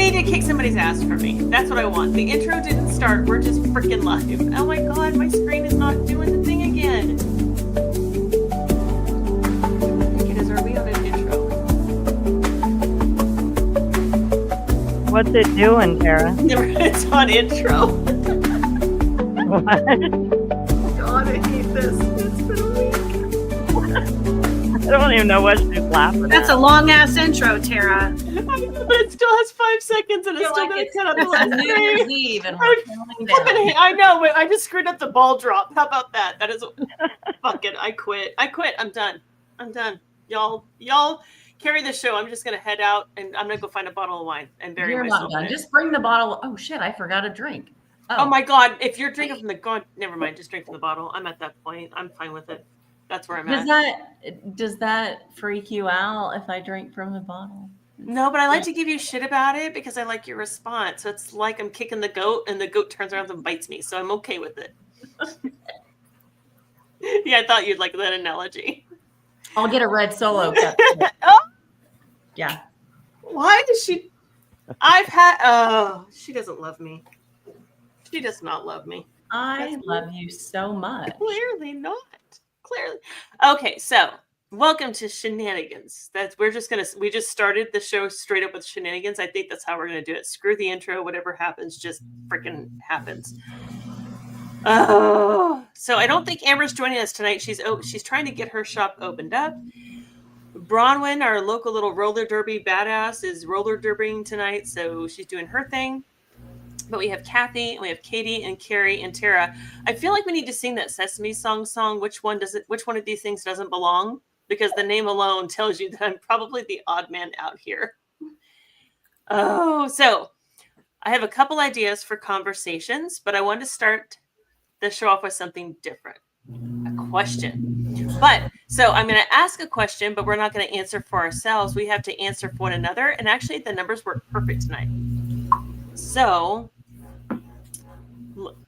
need to kick somebody's ass for me. That's what I want. The intro didn't start. We're just freaking live. Oh my god, my screen is not doing the thing again. I think it is. Are we on an intro? What's it doing, Tara? It's on intro. What? God, I hate this. It's been a week. I don't even know what she's laughing That's at. a long ass intro, Tara. I know, but it still has 5 seconds and it's still going to cut out the last New thing. Year's Eve and we're counting down. I know, but I just screwed up the ball drop. How about that? That is fuck it. I quit. I'm done. Y'all carry the show. I'm just gonna head out and I'm gonna go find a bottle of wine and bury You're myself. not done. Just bring the bottle. Oh shit! I forgot a drink. Oh my god! If you're drinking from the god, never mind. Just drink from the bottle. I'm at that point. I'm fine with it. That's where I'm at. Does that freak you out if I drink from the bottle? No, but I like to give you shit about it because I like your response. So it's like I'm kicking the goat and the goat turns around and bites me. So I'm okay with it. Yeah, I thought you'd like that analogy. I'll get a red Solo cup. Oh, Yeah. why does she? She doesn't love me. She does not love me. I love you so much. Clearly not. Clearly. Okay, so welcome to SheNanigans. We just started the show straight up with SheNanigans. I think that's how we're gonna do it. Screw the intro, whatever happens, just freaking happens. Oh, so I don't think Amber's joining us tonight. She's trying to get her shop opened up. Bronwyn, our local little roller derby badass, is roller derbying tonight, so she's doing her thing. But we have Kathy, and we have Katie, and Carrie, and Tara. I feel like we need to sing that Sesame song. Which one of these things doesn't belong? Because the name alone tells you that I'm probably the odd man out here. Oh, so I have a couple ideas for conversations, but I want to start the show off with something different. A question. So I'm going to ask a question, but we're not going to answer for ourselves. We have to answer for one another. And actually, the numbers work perfect tonight. So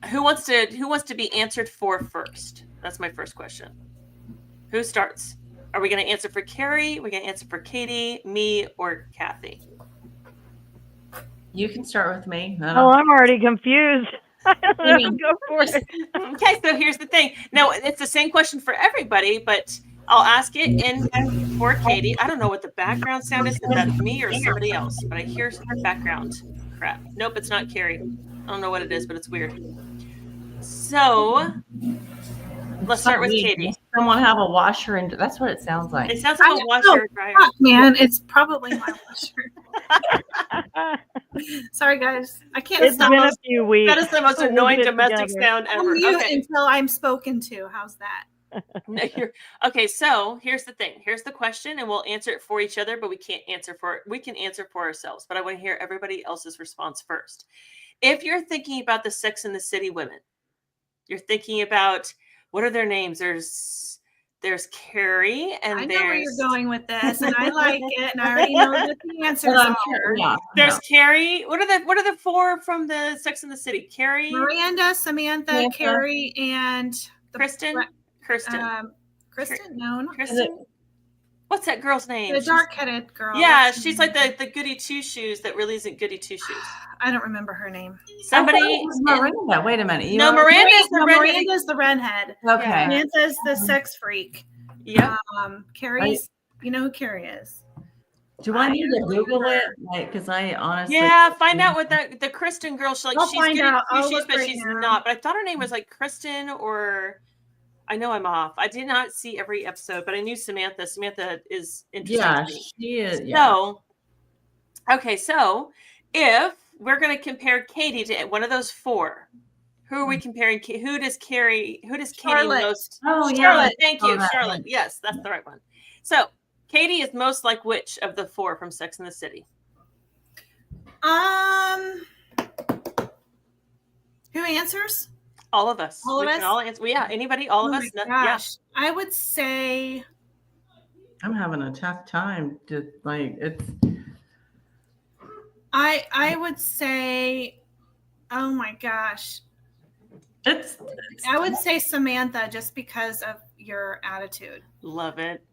who wants to be answered for first? That's my first question. Who starts? Are we going to answer for Carrie? Are we going to answer for Katie, me, or Kathy? You can start with me. Oh, I'm already confused. I don't know. Go for it. Okay, so here's the thing. Now, it's the same question for everybody, but I'll ask it in for Katie. I don't know what the background sound is. Is that me or somebody else? But I hear some background crap. Nope, it's not Carrie. I don't know what it is, but it's weird. So let's start with Katie. Someone have a washer and that's what it sounds like. It sounds like a washer and dryer. Fuck, man, it's probably my washer. Sorry, guys. I can't It's stop. been a few weeks. That is the most annoying domestic sound ever. Okay. Until I'm spoken to. How's that? No, okay, so here's the thing. Here's the question, and we'll answer it for each other, but we can't answer for it. We can answer for ourselves, but I want to hear everybody else's response first. If you're thinking about the Sex and the City women, you're thinking about what are their names? There's Carrie, and I know where you're going with this, and I like it, and I already know what the answers are. There's Carrie. What are the four from the Sex and the City? Carrie, Miranda, Samantha, Carrie, and Kristen. Kristen? No, not Kristen. What's that girl's name? the dark-headed girl. Yeah, she's like the goody two shoes that really isn't goody two shoes. I don't remember her name. Somebody. Miranda. Wait a minute. Miranda's the redhead. Okay. Samantha's the sex freak. Yeah. Carrie's. You know who Carrie is? Do I need to Google it? Like, because I honestly. Yeah, find out what the Kristen girl. She's I'll she's find goody out. I'll two shoes, look but right she's now. not. But I thought her name was like Kristen or. I know I'm off. I did not see every episode, but I knew Samantha. Samantha is interesting. Yeah, to me. she is. Yeah. So, okay, so if we're going to compare Katie to one of those four, who are we comparing? Who does Katie most? Oh, Charlotte. yeah. Thank you, Charlotte. Yes, that's the right one. So, Katie is most like which of the four from Sex and the City? Who answers? All of us. All of us? Can all answer. Well, yeah, anybody, all of us. My Yeah. gosh. I would say I'm having a tough time. It's. I would say, oh my gosh. I would say Samantha just because of your attitude. Love it.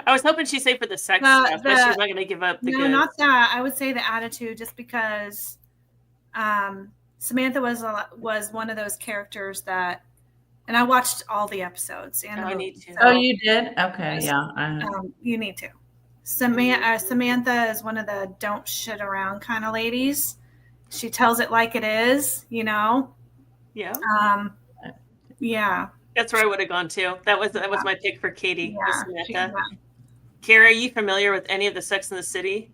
I was hoping she'd say for the sex The- stuff, but the- she's not going to give up the No, goods. not that. I would say the attitude, just because Samantha was one of those characters that, and I watched all the episodes and the I movie, need to. so, Oh, you did? Okay, Yes. yeah. you need to. Samantha is one of the don't shit around kind of ladies. She tells it like it is, you know. Yeah. Yeah. That's where I would have gone to. That was my pick for Katie. Was Yeah. Samantha. Carrie, are you familiar with any of the Sex and the City?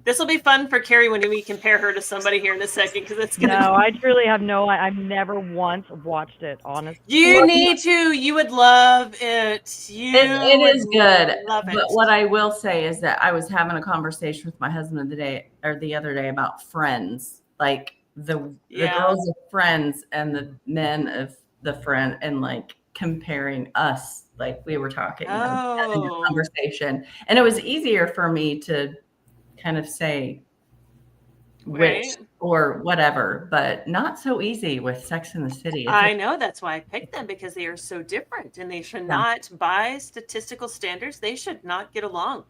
This will be fun for Carrie when we compare her to somebody here in a second, because it's gonna. No, I truly have no. I've never once watched it. Honestly, You need to. You would love it. It is good. Love it. But what I will say is that I was having a conversation with my husband the other day about Friends, like the girls of Friends and the men of the Friend, and like comparing us, like we were talking, having a conversation, and it was easier for me to kind of say which or whatever, but not so easy with Sex and the City. I know, that's why I picked them, because they are so different, and they should not, by statistical standards, they should not get along.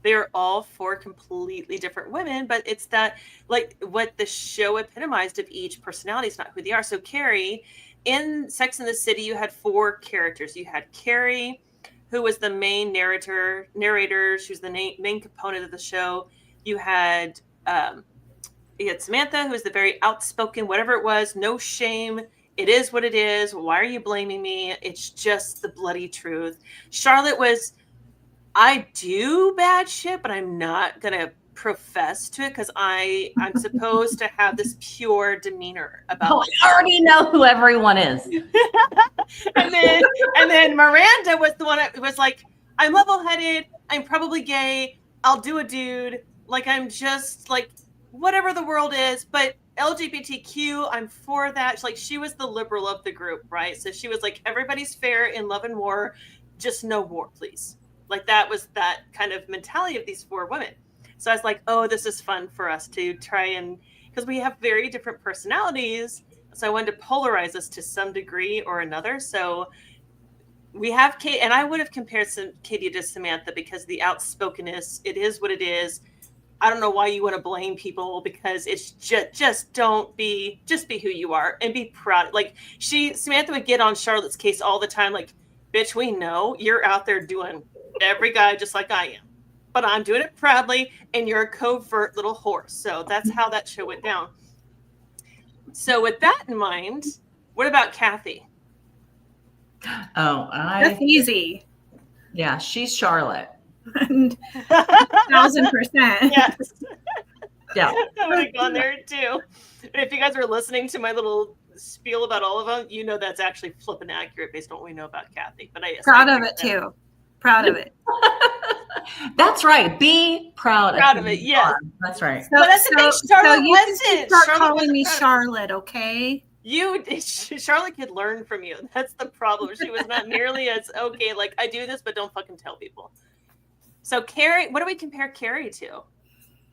They're all four completely different women, but it's that, like, what the show epitomized of each personality is not who they are. So Carrie, in Sex and the City, you had four characters. You had Carrie, who was the main narrator. She was the main component of the show. You had Samantha, who was the very outspoken, whatever it was, no shame. It is what it is. Why are you blaming me? It's just the bloody truth. Charlotte was, I do bad shit, but I'm not going to profess to it, because I'm supposed to have this pure demeanor about I already know who everyone is. and then Miranda was the one that was like, I'm level-headed, I'm probably gay, I'll do a dude, like, I'm just like whatever the world is, but LGBTQ, I'm for that. Like, she was the liberal of the group, right? So she was like, everybody's fair in love and war, just no war, please. Like, that was that kind of mentality of these four women. So I was like, oh, this is fun for us to try, and because we have very different personalities, so I wanted to polarize us to some degree or another. So we have Kate, and I would have compared Katie to Samantha, because the outspokenness, it is what it is. I don't know why you want to blame people, because it's just be who you are and be proud. Like, Samantha would get on Charlotte's case all the time, like, bitch, we know you're out there doing every guy just like I am, but I'm doing it proudly, and you're a covert little whore. So that's how that show went down. So with that in mind, what about Kathy? Oh, That's easy. Yeah, she's Charlotte. 1000%. Yes. Yeah. I would have gone there too. And if you guys are listening to my little spiel about all of them, you know that's actually flipping accurate based on what we know about Kathy. But Proud of it too. Proud of it. That's right. Be proud of it. Yes, that's right. So that's the thing. Charlotte you wasn't. Can start Charlotte calling wasn't me Charlotte, okay? Charlotte could learn from you. That's the problem. She was not nearly as okay. Like, I do this, but don't fucking tell people. So Carrie, what do we compare Carrie to?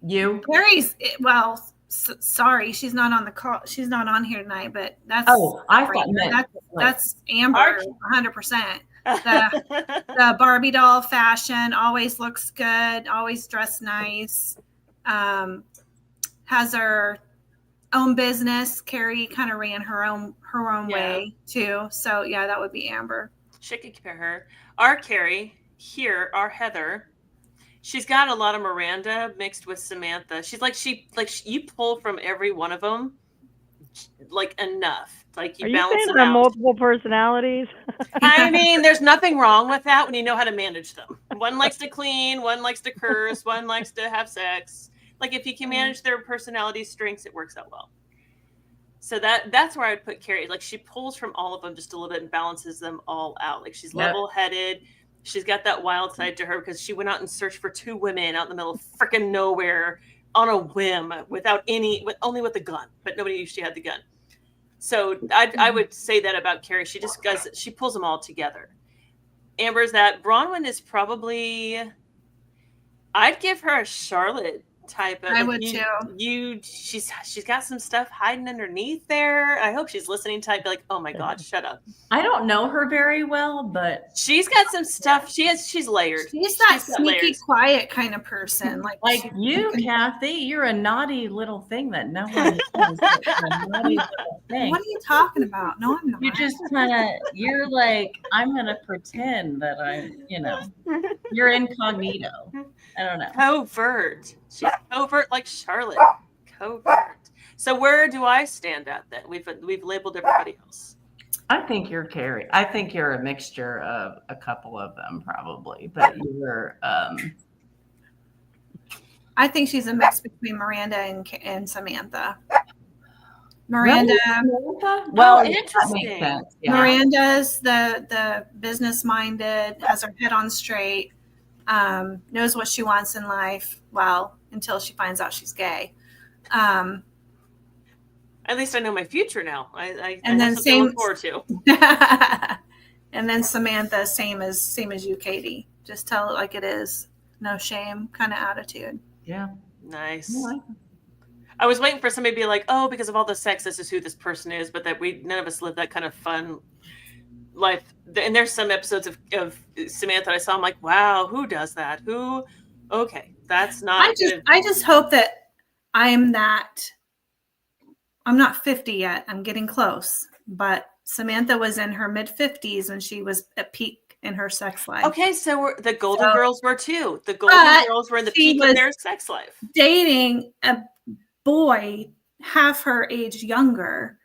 You. Carrie's, well, sorry, she's not on the call. She's not on here tonight, but that's. Oh, I thought that's Amber, 100%. The Barbie doll fashion, always looks good, always dressed nice. Has her own business. Carrie kind of ran her own way too. So yeah, that would be Amber. She could compare her. Our Carrie here, our Heather. She's got a lot of Miranda mixed with Samantha. She's like you pull from every one of them, like enough. Like you balance saying them there are out. multiple personalities? I mean, there's nothing wrong with that when you know how to manage them. One likes to clean, one likes to curse, one likes to have sex. Like, if you can manage their personality strengths, it works out well. So that's where I would put Carrie. Like, she pulls from all of them just a little bit and balances them all out. Like, she's level-headed. She's got that wild side to her because she went out and searched for two women out in the middle of freaking nowhere on a whim only with a gun, but nobody knew she had the gun. So I would say that about Carrie. She pulls them all together. Amber's that. Bronwyn is probably, I'd give her a Charlotte type of I like, would too. She's got some stuff hiding underneath there. I hope she's listening type like, oh my God, shut up. I don't know her very well, but She's got some stuff. She's layered. She's that She's got sneaky, layers. quiet kind of person. like you, Kathy, you're a naughty little thing that no one knows. A naughty little thing. What are you talking about? No, I'm not. You just kind of, you're like, I'm going to pretend that you're incognito. I don't know. Covert. She's covert like Charlotte. Covert. So where do I stand at then? We've labeled everybody else. I think you're Carrie. I think you're a mixture of a couple of them probably, but you're I think she's a mix between Miranda and Samantha. Miranda. Really? Well, interesting. That makes sense. Yeah. Miranda's the business minded, has her head on straight, knows what she wants in life. Well, until she finds out she's gay. At least I know my future now. I And then have something to look forward to. And then Samantha, same as you, Katie. Just tell it like it is. No shame kind of attitude. Yeah. Nice. Yeah. I was waiting for somebody to be like, oh, because of all the sex, this is who this person is, but that none of us live that kind of fun life. And there's some episodes of Samantha I saw, I'm like, wow, who does that? Who? Okay, that's not. I just hope that I'm not 50 yet. I'm getting close, but Samantha was in her mid 50s when she was at peak in her sex life. Okay, so the Golden Girls were too. The Golden Girls were in the peak of their sex life. Dating a boy half her age younger,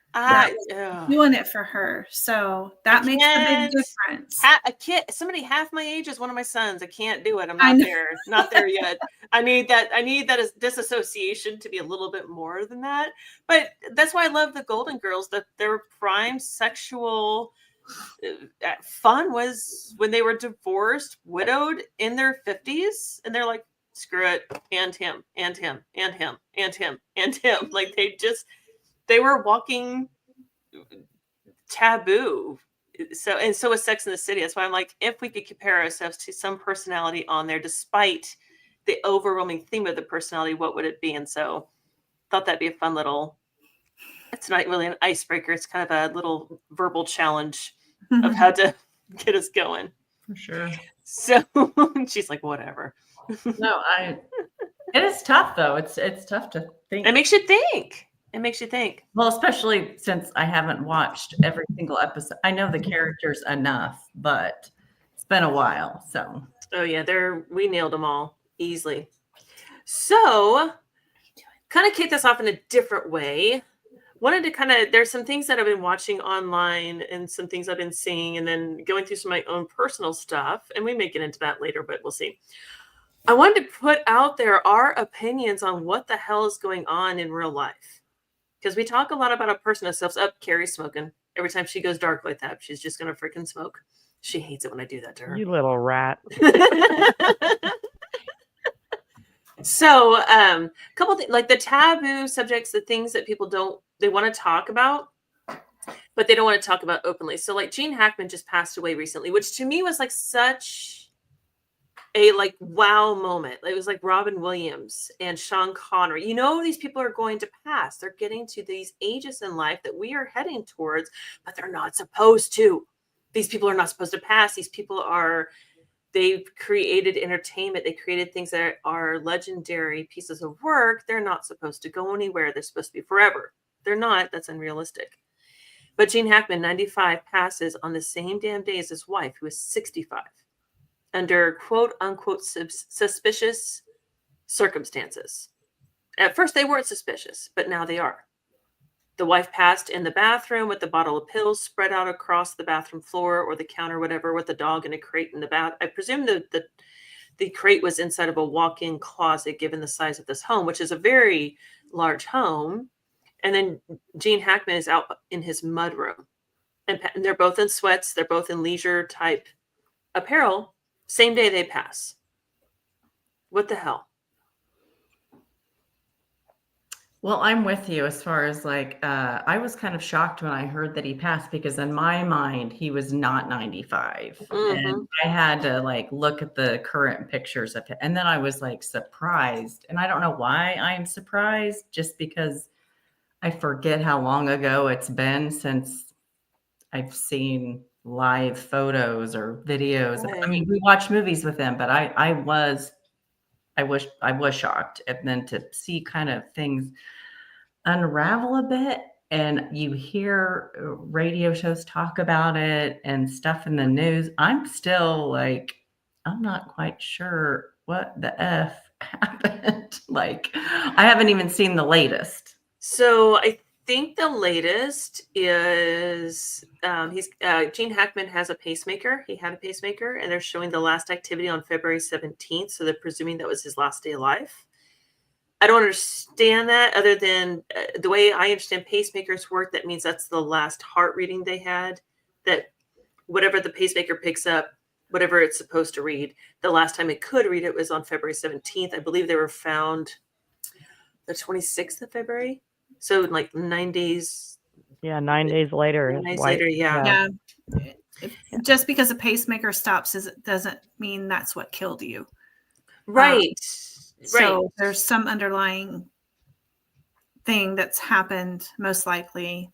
doing it for her. So that makes a big difference. A kid, somebody half my age is one of my sons. I can't do it. I'm not there yet. I need that as disassociation to be a little bit more than that. But that's why I love the Golden Girls. That their prime sexual fun was when they were divorced, widowed in their 50s, and they're like, screw it, and him, and him, and him, and him, and him. Like they were walking taboo. So was Sex in the City. That's why I'm like, if we could compare ourselves to some personality on there, despite the overwhelming theme of the personality, what would it be? And so thought that'd be a fun little, it's not really an icebreaker. It's kind of a little verbal challenge of how to get us going. For sure. So she's like, whatever. No, it is tough though. It's tough to think. It makes you think. Well, especially since I haven't watched every single episode. I know the characters enough, but it's been a while. So. Oh yeah, we nailed them all easily. So, kind of kick this off in a different way. Wanted to there's some things that I've been watching online and some things I've been seeing, and then going through some of my own personal stuff. And we may get into that later, but we'll see. I wanted to put out there our opinions on what the hell is going on in real life. Because we talk a lot about a person ourselves. Carrie's smoking. Every time she goes dark like that, she's just going to freaking smoke. She hates it when I do that to her. You little rat. So, a couple of things, like the taboo subjects, the things that people they want to talk about, but they don't want to talk about openly. So, like Gene Hackman just passed away recently, which to me was like such a wow moment. It was like Robin Williams and Sean Connery. These people are going to pass. They're getting to these ages in life that we are heading towards, but they're not supposed to. These people are not supposed to pass. These people they've created entertainment. They created things that are legendary pieces of work. They're not supposed to go anywhere. They're supposed to be forever. They're not. That's unrealistic. But Gene Hackman, 95, passes on the same damn day as his wife, who is 65, under quote unquote suspicious circumstances. At first, they weren't suspicious, but now they are. The wife passed in the bathroom with a bottle of pills spread out across the bathroom floor or the counter, whatever, with a dog in a crate in the bath. I presume the crate was inside of a walk-in closet, given the size of this home, which is a very large home. And then Gene Hackman is out in his mudroom. And they're both in sweats. They're both in leisure type apparel. Same day they pass. What the hell? Well, I'm with you as far as like, I was kind of shocked when I heard that he passed because in my mind, he was not 95. And I had to like look at the current pictures of him. And then I was like surprised. And I don't know why I'm surprised, just because I forget how long ago it's been since I've seen live photos or videos. I mean, we watched movies with him, but I was shocked. And then to see kind of things unravel a bit, and you hear radio shows talk about it and stuff in the news, I'm still like, I'm not quite sure what the F happened. Like, I haven't even seen the latest. So I think the latest is Gene Hackman has a pacemaker. He had a pacemaker, and they're showing the last activity on February 17th. So they're presuming that was his last day alive. I don't understand that, other than the way I understand pacemakers work. That means that's the last heart reading they had. That whatever the pacemaker picks up, whatever it's supposed to read, the last time it could read it was on February 17th. I believe they were found the 26th of February. So like 9 days. Yeah, 9 days later. 9 days later, Yeah. Just because a pacemaker stops doesn't mean that's what killed you. Right. So there's some underlying thing that's happened, most likely.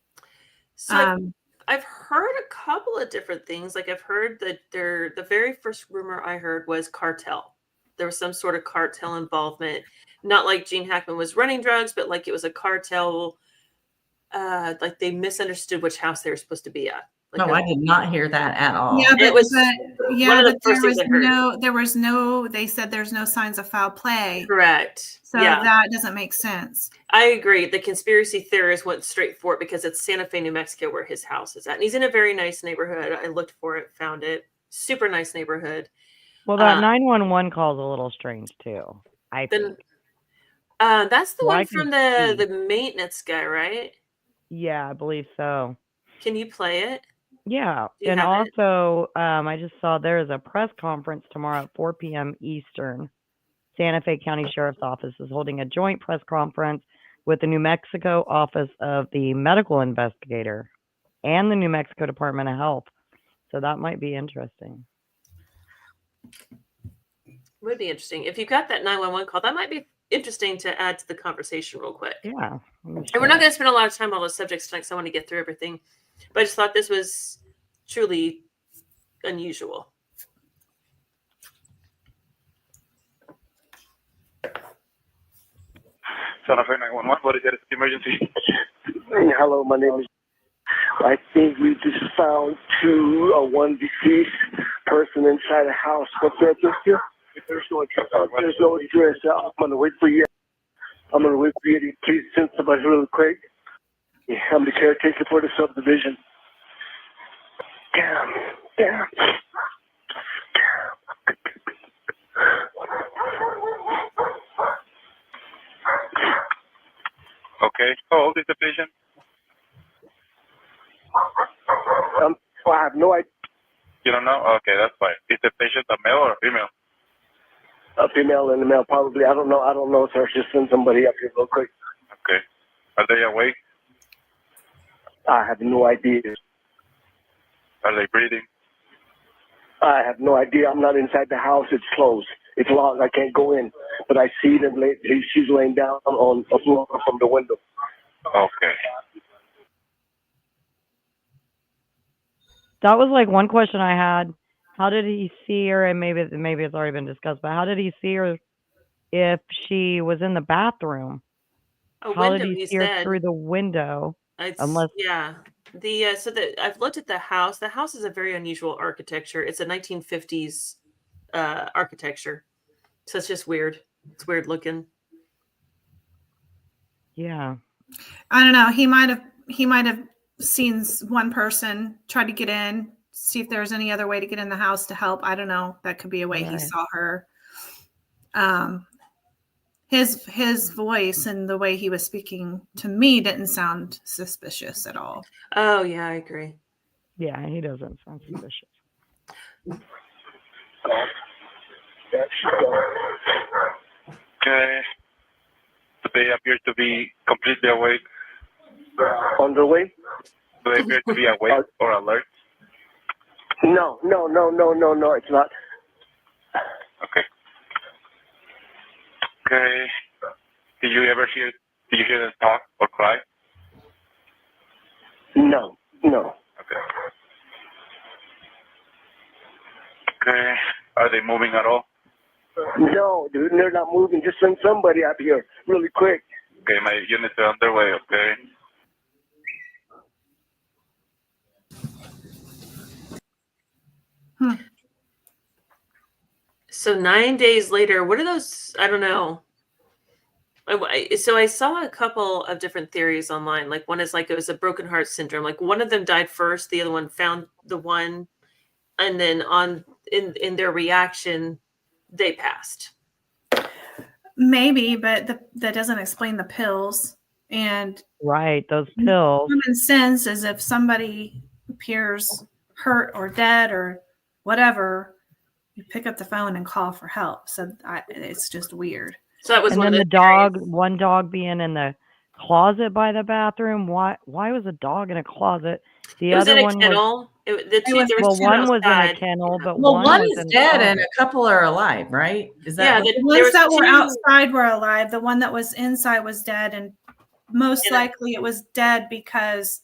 So I've heard a couple of different things. Like I've heard that the very first rumor I heard was cartel. There was some sort of cartel involvement. Not like Gene Hackman was running drugs, but like it was a cartel. Like they misunderstood which house they were supposed to be at. Like I did not hear that at all. Yeah, but, it was one of the first things I heard. They said there's no signs of foul play. Correct. So that doesn't make sense. I agree. The conspiracy theorists went straight for it because it's Santa Fe, New Mexico, where his house is at. And he's in a very nice neighborhood. I looked for it, found it. Super nice neighborhood. Well, that 911 call is a little strange too, I think. That's the one from the maintenance guy, right? Yeah, I believe so. Can you play it? Yeah. And also, I just saw there is a press conference tomorrow at 4 p.m. Eastern. Santa Fe County Sheriff's Office is holding a joint press conference with the New Mexico Office of the Medical Investigator and the New Mexico Department of Health. So that might be interesting. Would be interesting. If you got that 911 call, that might be interesting to add to the conversation real quick. Yeah. And we're not going to spend a lot of time on those subjects tonight, so I want to get through everything. But I just thought this was truly unusual. Santa Fe 911, what is your emergency? Hello, my name is. I think we just found one deceased person inside a house. What's the address here? There's no address. I'm gonna wait for you. Please send somebody really quick. Yeah, I'm the caretaker for the subdivision. Damn. Okay. How old is the patient? I have no idea. You don't know? Okay, that's fine. Is the patient a male or a female? A female and a male, probably. I don't know, sir. Just send somebody up here real quick. Okay. Are they awake? I have no idea. Are they breathing? I have no idea. I'm not inside the house. It's closed. It's locked. I can't go in. But I see them. She's laying down on the floor from the window. Okay. That was like one question I had. How did he see her? And maybe it's already been discussed, but how did he see her if she was in the bathroom? How did he see her through the window? I've looked at the house. The house is a very unusual architecture. It's a 1950s architecture. So it's just weird. It's weird looking. Yeah. I don't know. He might have seen one person try to get in, see if there's any other way to get in the house to help. I don't know. That could be a way he saw her. His voice and the way he was speaking to me didn't sound suspicious at all. Oh yeah, I agree. Yeah, he doesn't sound suspicious. Okay. The they appear to be completely awake? Underway? Do they appear to be awake or alert? No, it's not. Okay. Okay. Did you hear them talk or cry? No. Okay. Okay. Are they moving at all? No, dude, they're not moving. Just send somebody up here really quick. Okay, my units are underway, okay? So 9 days later, what are those? I don't know. So I saw a couple of different theories online. Like one is like it was a broken heart syndrome. Like one of them died first, the other one found the one, and then in their reaction, they passed. Maybe, but that doesn't explain the pills. And Right, those pills. common sense is if somebody appears hurt or dead or whatever, you pick up the phone and call for help. So it's just weird. So that was And one then of the dog, one dog being in the closet by the bathroom. Why was a dog in a closet? The It was other in a one kennel. There was well, two one was in a outside. kennel, but Well, one one was is in the dead closet. and a couple are alive, right? Is that Yeah, what- The there ones was that were two- outside were alive. The one that was inside was dead, and most And likely it was dead because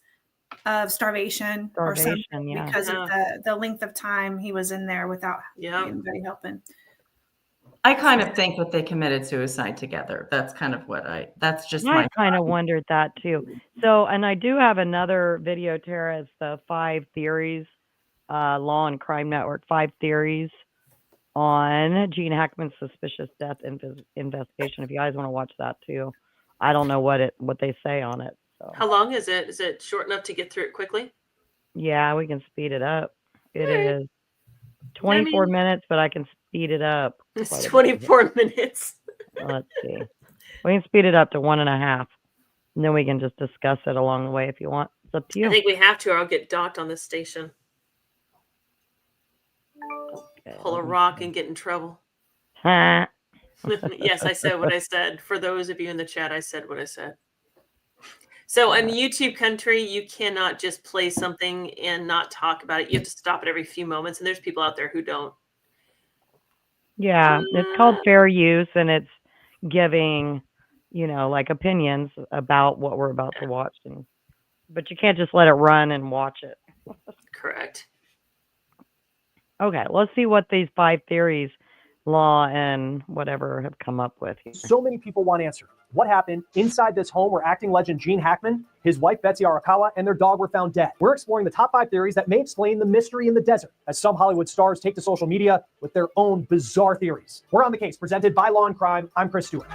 of starvation or something, Yeah. because of the length of time he was in there without anybody helping. I kind of think that they committed suicide together. That's kind of what that's just my I kind of wondered that too. So, and I do have another video, Tara. It's the 5 theories, Law and Crime Network, 5 theories on Gene Hackman's suspicious death investigation. If you guys want to watch that too, I don't know what they say on it. So. How long is it? Is it short enough to get through it quickly? Yeah, we can speed it up. It is 24 minutes, but I can speed it up. It's 24 minutes. Let's see. We can speed it up to 1.5. And then we can just discuss it along the way if you want. It's up to you. I think we have to, or I'll get docked on this station. Okay, Pull a rock and get in trouble. Huh. Yes, I said what I said. For those of you in the chat, I said what I said. So in YouTube country, you cannot just play something and not talk about it. You have to stop it every few moments. And there's people out there who don't. Yeah, it's called fair use, and it's giving, like opinions about what we're about to watch. But you can't just let it run and watch it. Correct. Okay, let's see what these 5 theories, Law and whatever, have come up with here. So many people want answers. What happened inside this home where acting legend Gene Hackman, his wife Betsy Arakawa, and their dog were found dead? We're exploring the top 5 theories that may explain the mystery in the desert, as some Hollywood stars take to social media with their own bizarre theories. We're on the case, presented by Law and Crime. I'm Chris Stewart.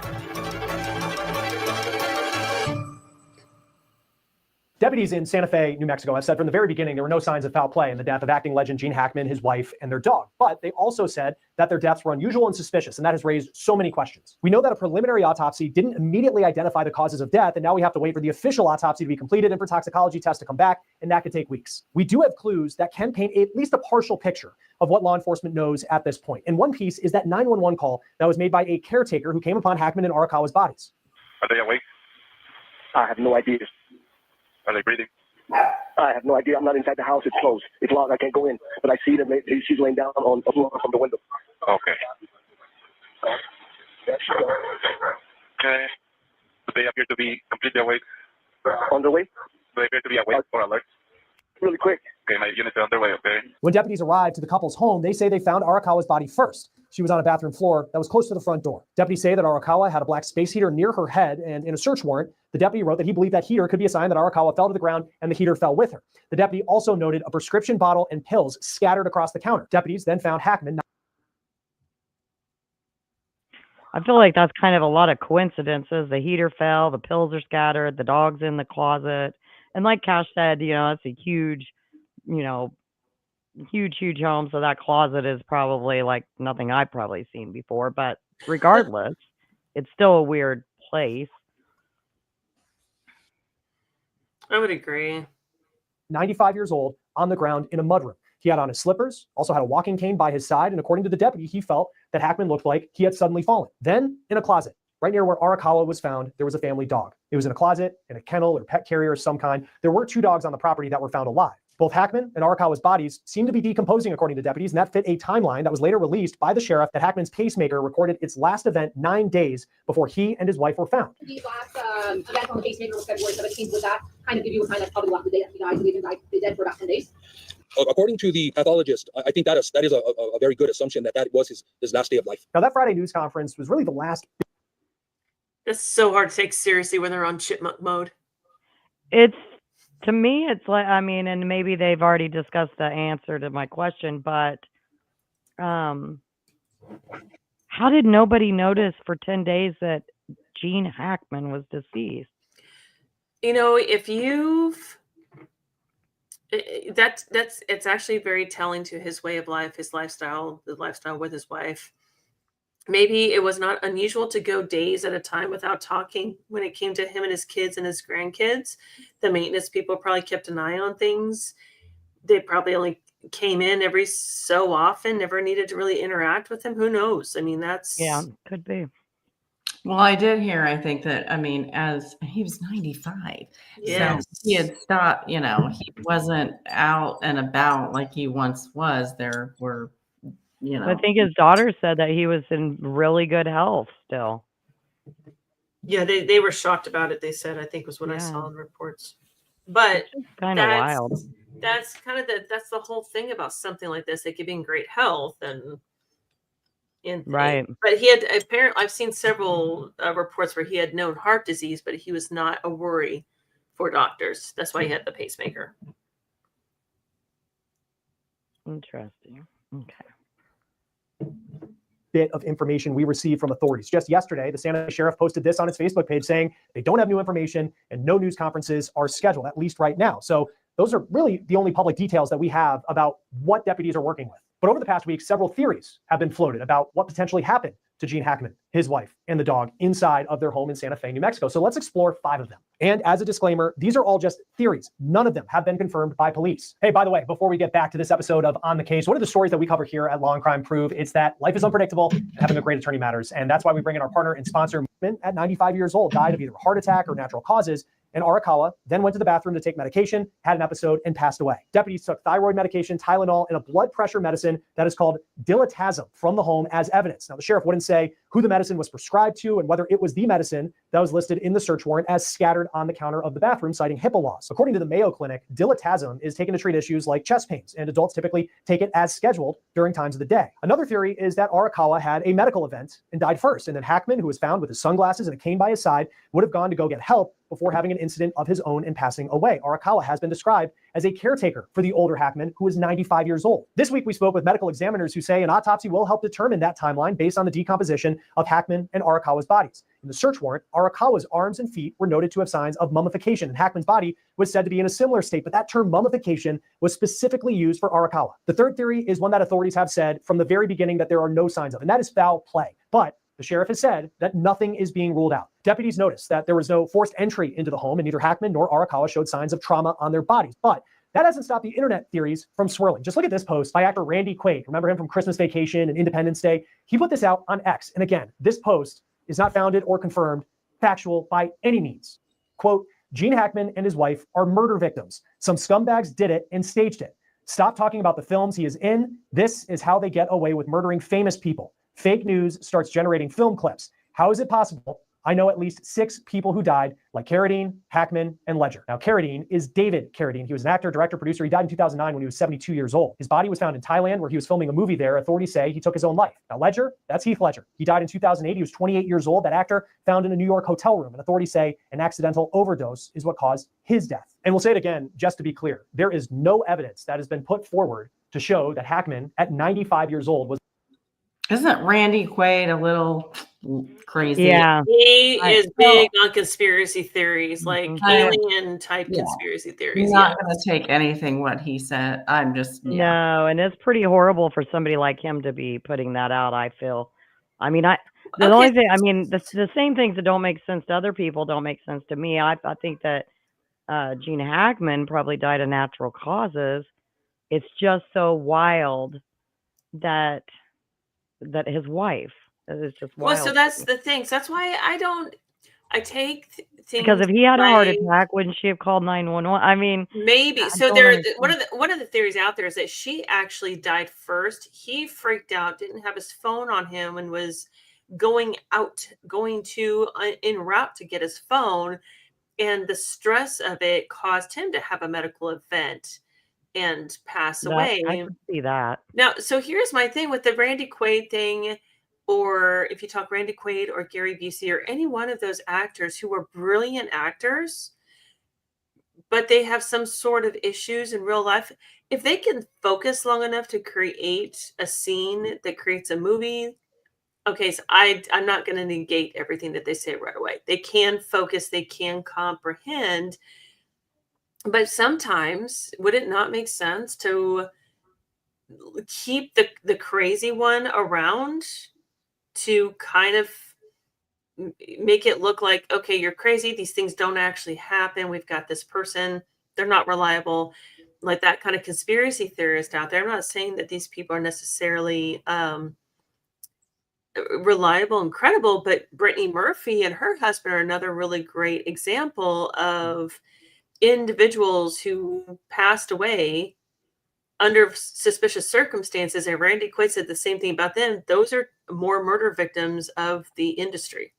Deputies in Santa Fe, New Mexico have said from the very beginning there were no signs of foul play in the death of acting legend Gene Hackman, his wife, and their dog. But they also said that their deaths were unusual and suspicious, and that has raised so many questions. We know that a preliminary autopsy didn't immediately identify the causes of death, and now we have to wait for the official autopsy to be completed and for toxicology tests to come back, and that could take weeks. We do have clues that can paint at least a partial picture of what law enforcement knows at this point. And one piece is that 911 call that was made by a caretaker who came upon Hackman and Arakawa's bodies. Are they awake? I have no idea. Are they breathing? I have no idea. I'm not inside the house. It's closed. It's locked. I can't go in. But I see that she's laying down on the floor from the window. Okay. Okay. Do they appear to be completely awake? Underway? Do they appear to be awake or alert? Really quick. Okay, my units are underway, okay? When deputies arrived to the couple's home, they say they found Arakawa's body first. She was on a bathroom floor that was close to the front door. Deputies say that Arakawa had a black space heater near her head, and in a search warrant, the deputy wrote that he believed that heater could be a sign that Arakawa fell to the ground and the heater fell with her. The deputy also noted a prescription bottle and pills scattered across the counter. Deputies then found Hackman. I feel like that's kind of a lot of coincidences. The heater fell, the pills are scattered, the dog's in the closet. And like Cash said, it's a huge, huge home. So that closet is probably like nothing I've probably seen before. But regardless, it's still a weird place. I would agree. 95 years old, on the ground in a mudroom. He had on his slippers, also had a walking cane by his side, and according to the deputy, he felt that Hackman looked like he had suddenly fallen. Then, in a closet, Right near where Arakawa was found, there was a family dog. It was in a closet, in a kennel or pet carrier of some kind. There were 2 dogs on the property that were found alive. Both Hackman and Arakawa's bodies seemed to be decomposing, according to deputies, and that fit a timeline that was later released by the sheriff that Hackman's pacemaker recorded its last event 9 days before he and his wife were found. The last event on the pacemaker was February 17th. Would that kind of give you a kind of probably the day that he died? He'd been dead for about 10 days. According to the pathologist, I think that is a very good assumption that was his last day of life. Now, that Friday news conference was really the last. It's so hard to take seriously when they're on chipmunk mode. To me, it's like, I mean, and maybe they've already discussed the answer to my question, but how did nobody notice for 10 days that Gene Hackman was deceased? You know, if you've it's actually very telling to his way of life, his lifestyle, the lifestyle with his wife. Maybe it was not unusual to go days at a time without talking when it came to him and his kids and his grandkids. The maintenance people probably kept an eye on things. They probably only came in every so often, never needed to really interact with him. Who knows? I mean, could be. Well, I did hear, I think that, I mean, as he was 95, yes. So he had stopped, he wasn't out and about like he once was. There were, I think his daughter said that he was in really good health still. Yeah, they were shocked about it. They said, I think was what I saw in reports. But kind of wild. That's kind of that's the whole thing about something like this. They could be in great health and right. But he had apparently, I've seen several reports where he had known heart disease, but he was not a worry for doctors. That's why he had the pacemaker. Interesting. Okay. Bit of information we received from authorities. Just yesterday, the Santa Fe Sheriff posted this on its Facebook page saying they don't have new information and no news conferences are scheduled, at least right now. So those are really the only public details that we have about what deputies are working with. But over the past week, several theories have been floated about what potentially happened to Gene Hackman, his wife, and the dog inside of their home in Santa Fe, New Mexico. So let's explore 5 of them. And as a disclaimer, these are all just theories. None of them have been confirmed by police. Hey, by the way, before we get back to this episode of On the Case, one of the stories that we cover here at Law and Crime Prove, it's that life is unpredictable and having a great attorney matters. And that's why we bring in our partner and sponsor, at 95 years old, died of either heart attack or natural causes. And Arakawa then went to the bathroom to take medication, had an episode, and passed away. Deputies took thyroid medication, Tylenol, and a blood pressure medicine that is called dilitazem from the home as evidence. Now, the sheriff wouldn't say who the medicine was prescribed to and whether it was the medicine that was listed in the search warrant as scattered on the counter of the bathroom, citing HIPAA laws. According to the Mayo Clinic, dilitazem is taken to treat issues like chest pains, and adults typically take it as scheduled during times of the day. Another theory is that Arakawa had a medical event and died first, and then Hackman, who was found with his sunglasses and a cane by his side, would have gone to go get help before having an incident of his own and passing away. Arakawa has been described as a caretaker for the older Hackman, who is 95 years old. This week, we spoke with medical examiners who say an autopsy will help determine that timeline based on the decomposition of Hackman and Arakawa's bodies. In the search warrant, Arakawa's arms and feet were noted to have signs of mummification, and Hackman's body was said to be in a similar state, but that term mummification was specifically used for Arakawa. The third theory is one that authorities have said from the very beginning that there are no signs of, and that is foul play. But the sheriff has said that nothing is being ruled out. Deputies noticed that there was no forced entry into the home, and neither Hackman nor Arakawa showed signs of trauma on their bodies. But that hasn't stopped the internet theories from swirling. Just look at this post by actor Randy Quaid. Remember him from Christmas Vacation and Independence Day? He put this out on X. And again, this post is not founded or confirmed, factual by any means. Quote, Gene Hackman and his wife are murder victims. Some scumbags did it and staged it. Stop talking about the films he is in. This is how they get away with murdering famous people. Fake news starts generating film clips. How is it possible? I know at least 6 people who died, like Carradine, Hackman, and Ledger. Now, Carradine is David Carradine. He was an actor, director, producer. He died in 2009 when he was 72 years old. His body was found in Thailand, where he was filming a movie there. Authorities say he took his own life. Now, Ledger, that's Heath Ledger. He died in 2008. He was 28 years old. That actor found in a New York hotel room. And authorities say an accidental overdose is what caused his death. And we'll say it again, just to be clear. There is no evidence that has been put forward to show that Hackman, at 95 years old, was... Isn't Randy Quaid a little crazy? Yeah. He is big on conspiracy theories, like alien type Yeah. conspiracy theories. I'm not going to take anything what he said. I'm just, No, and it's pretty horrible for somebody like him to be putting that out, I feel. I mean, the only thing, I mean, the same things that don't make sense to other people don't make sense to me. I think that Gene Hackman probably died of natural causes. It's just so wild that his wife It's just Well, wild. so that's the thing. So that's why I take things Because if he had a heart like- attack, wouldn't she have called 911? I mean, maybe. I So don't there, understand. one of the theories out there is that she actually died first. He freaked out, didn't have his phone on him, and was going to en route to get his phone, and the stress of it caused him to have a medical event and pass That away. I could see that. Now, so here's my thing with the Randy Quaid thing, or if you talk Randy Quaid or Gary Busey or any one of those actors who were brilliant actors, but they have some sort of issues in real life. If they can focus long enough to create a scene that creates a movie, okay, so I'm not going to negate everything that they say right away. They can focus, they can comprehend, but sometimes would it not make sense to keep the crazy one around to kind of make it look like, okay, you're crazy, these things don't actually happen, we've got this person, they're not reliable, like that kind of conspiracy theorist out there. I'm not saying that these people are necessarily reliable and credible, but Brittany Murphy and her husband are another really great example of individuals who passed away under suspicious circumstances. And Randy Quaid said the same thing about them. Those are more murder victims of the industry.